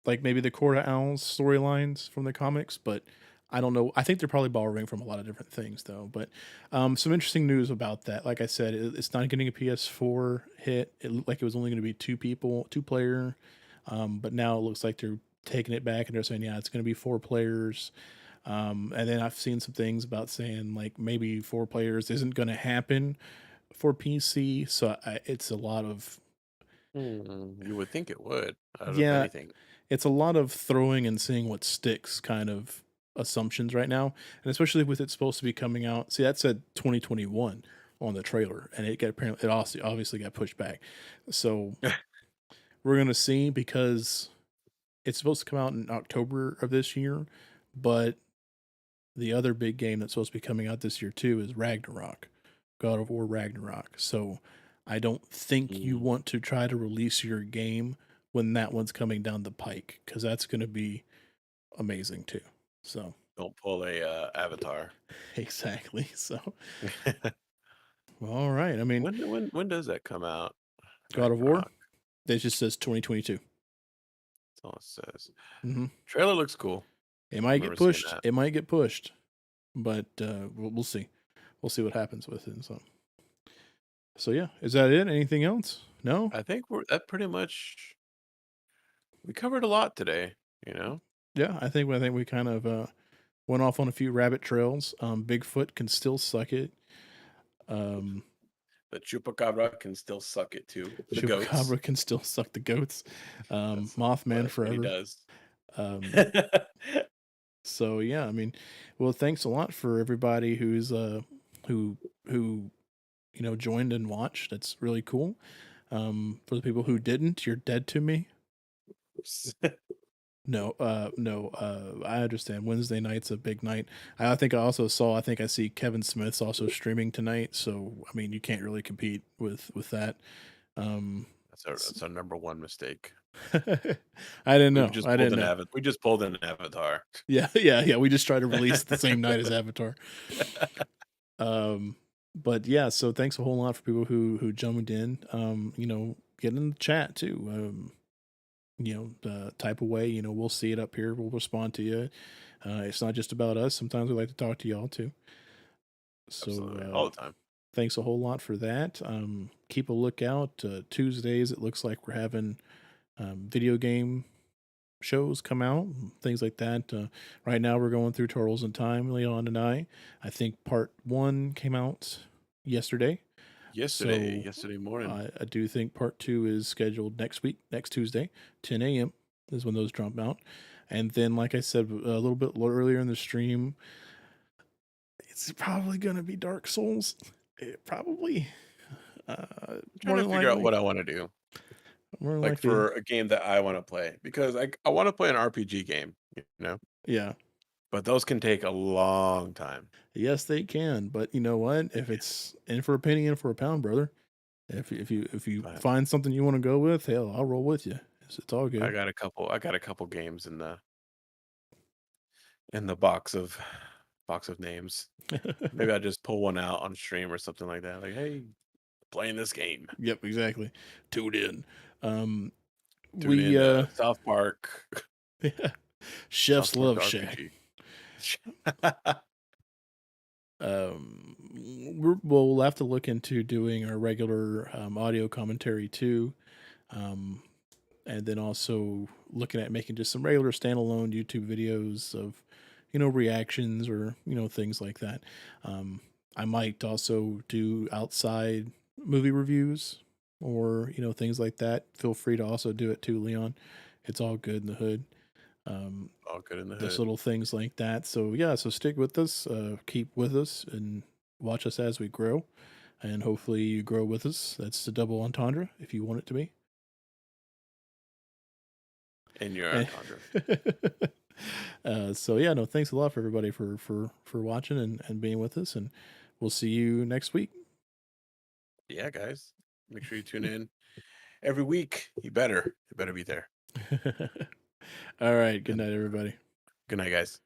like maybe the Court of Owls storylines from the comics, but I don't know. I think they're probably borrowing from a lot of different things though. But some interesting news about that. Like I said, it's not getting a PS4 hit. It looked like it was only going to be two player, but now it looks like they're taking it back and they're saying, yeah, it's going to be four players. And then I've seen some things about saying like maybe four players isn't going to happen for PC. So it's a lot of You would think it would, out of yeah, anything. it's a lot of throwing and seeing what sticks kind of assumptions right now, and especially with it supposed to be coming out. See, that said 2021 on the trailer, and it also obviously got pushed back. So we're gonna see because it's supposed to come out in October of this year, but the other big game that's supposed to be coming out this year too is Ragnarok, God of War Ragnarok. So I don't think you Mm, want to try to release your game when that one's coming down the pike because that's going to be amazing too. So don't pull a Avatar. exactly. So all right. I mean, When does that come out? God of War. Ragnarok. That just says 2022. That's all it says. Mm-hmm. Trailer looks cool. It I might get remember seeing pushed. that. It might get pushed, but we'll see. We'll see what happens with it. So yeah. Is that it? Anything else? No. I think that pretty much we covered a lot today. You know, Yeah, I think we kind of went off on a few rabbit trails. Bigfoot can still suck it. Um, the chupacabra can still suck it too. The goats. Chupacabra can still suck the goats. That's Mothman what he forever. does. Um, so yeah, I mean, well, thanks a lot for everybody who who joined and watched. That's really cool. For the people who didn't, you're dead to me. No, I understand. Wednesday night's a big night. I think I think I see Kevin Smith's also streaming tonight. So I mean, you can't really compete with that. Um, That's our number one mistake. I didn't know. I didn't know. We just pulled an Avatar. Yeah, yeah. We just try to release the same night as Avatar. Um, but yeah, so thanks a whole lot for people who jumped in. Get in the chat too. Type away. We'll see it up here. We'll respond to you. It's not just about us. Sometimes we like to talk to y'all too. Absolutely, So all the time. thanks a whole lot for that. Keep a lookout. Tuesdays, it looks like we're having video game shows come out, things like that. Right now, we're going through Turtles in Time, Leon and I. I think part one came out yesterday. So Yesterday morning. I do think part two is scheduled next week, next Tuesday, 10 a.m. is when those drop out. And then, like I said a little bit earlier in the stream, it's probably going to be Dark Souls. Probably. Trying More to than figure out likely. what I want to do, More than like likely. for a game that I want to play, because I want to play an RPG game, Yeah. but those can take a long time. Yes, they can. But you know what? If it's in for a penny, in for a pound, brother. If you But find something you want to go with, hell, I'll roll with you. It's all I good. got a couple. I got a couple games in the box of names. Maybe I just pull one out on stream or something like that. Like, hey, playing this game. Yep, exactly. Tuned in. Um, Tune we in South Park. South Chef's Park the Love Shack. RPG. We'll have to look into doing our regular audio commentary too, um, and then also looking at making just some regular standalone YouTube videos of, reactions or things like that. I might also do outside movie reviews or things like that. Feel free to also do it too, Leon. It's all good in the hood. Um, All good in the just hood. little things like that. So yeah, so stick with us, keep with us, and watch us as we grow. And hopefully you grow with us. That's the double entendre if you want it to be. In your Eh. entendre. So yeah, no, thanks a lot for everybody for watching and being with us, and we'll see you next week. Yeah, guys. Make sure you tune in every week. You better be there. All right, good night, everybody. Good night, guys.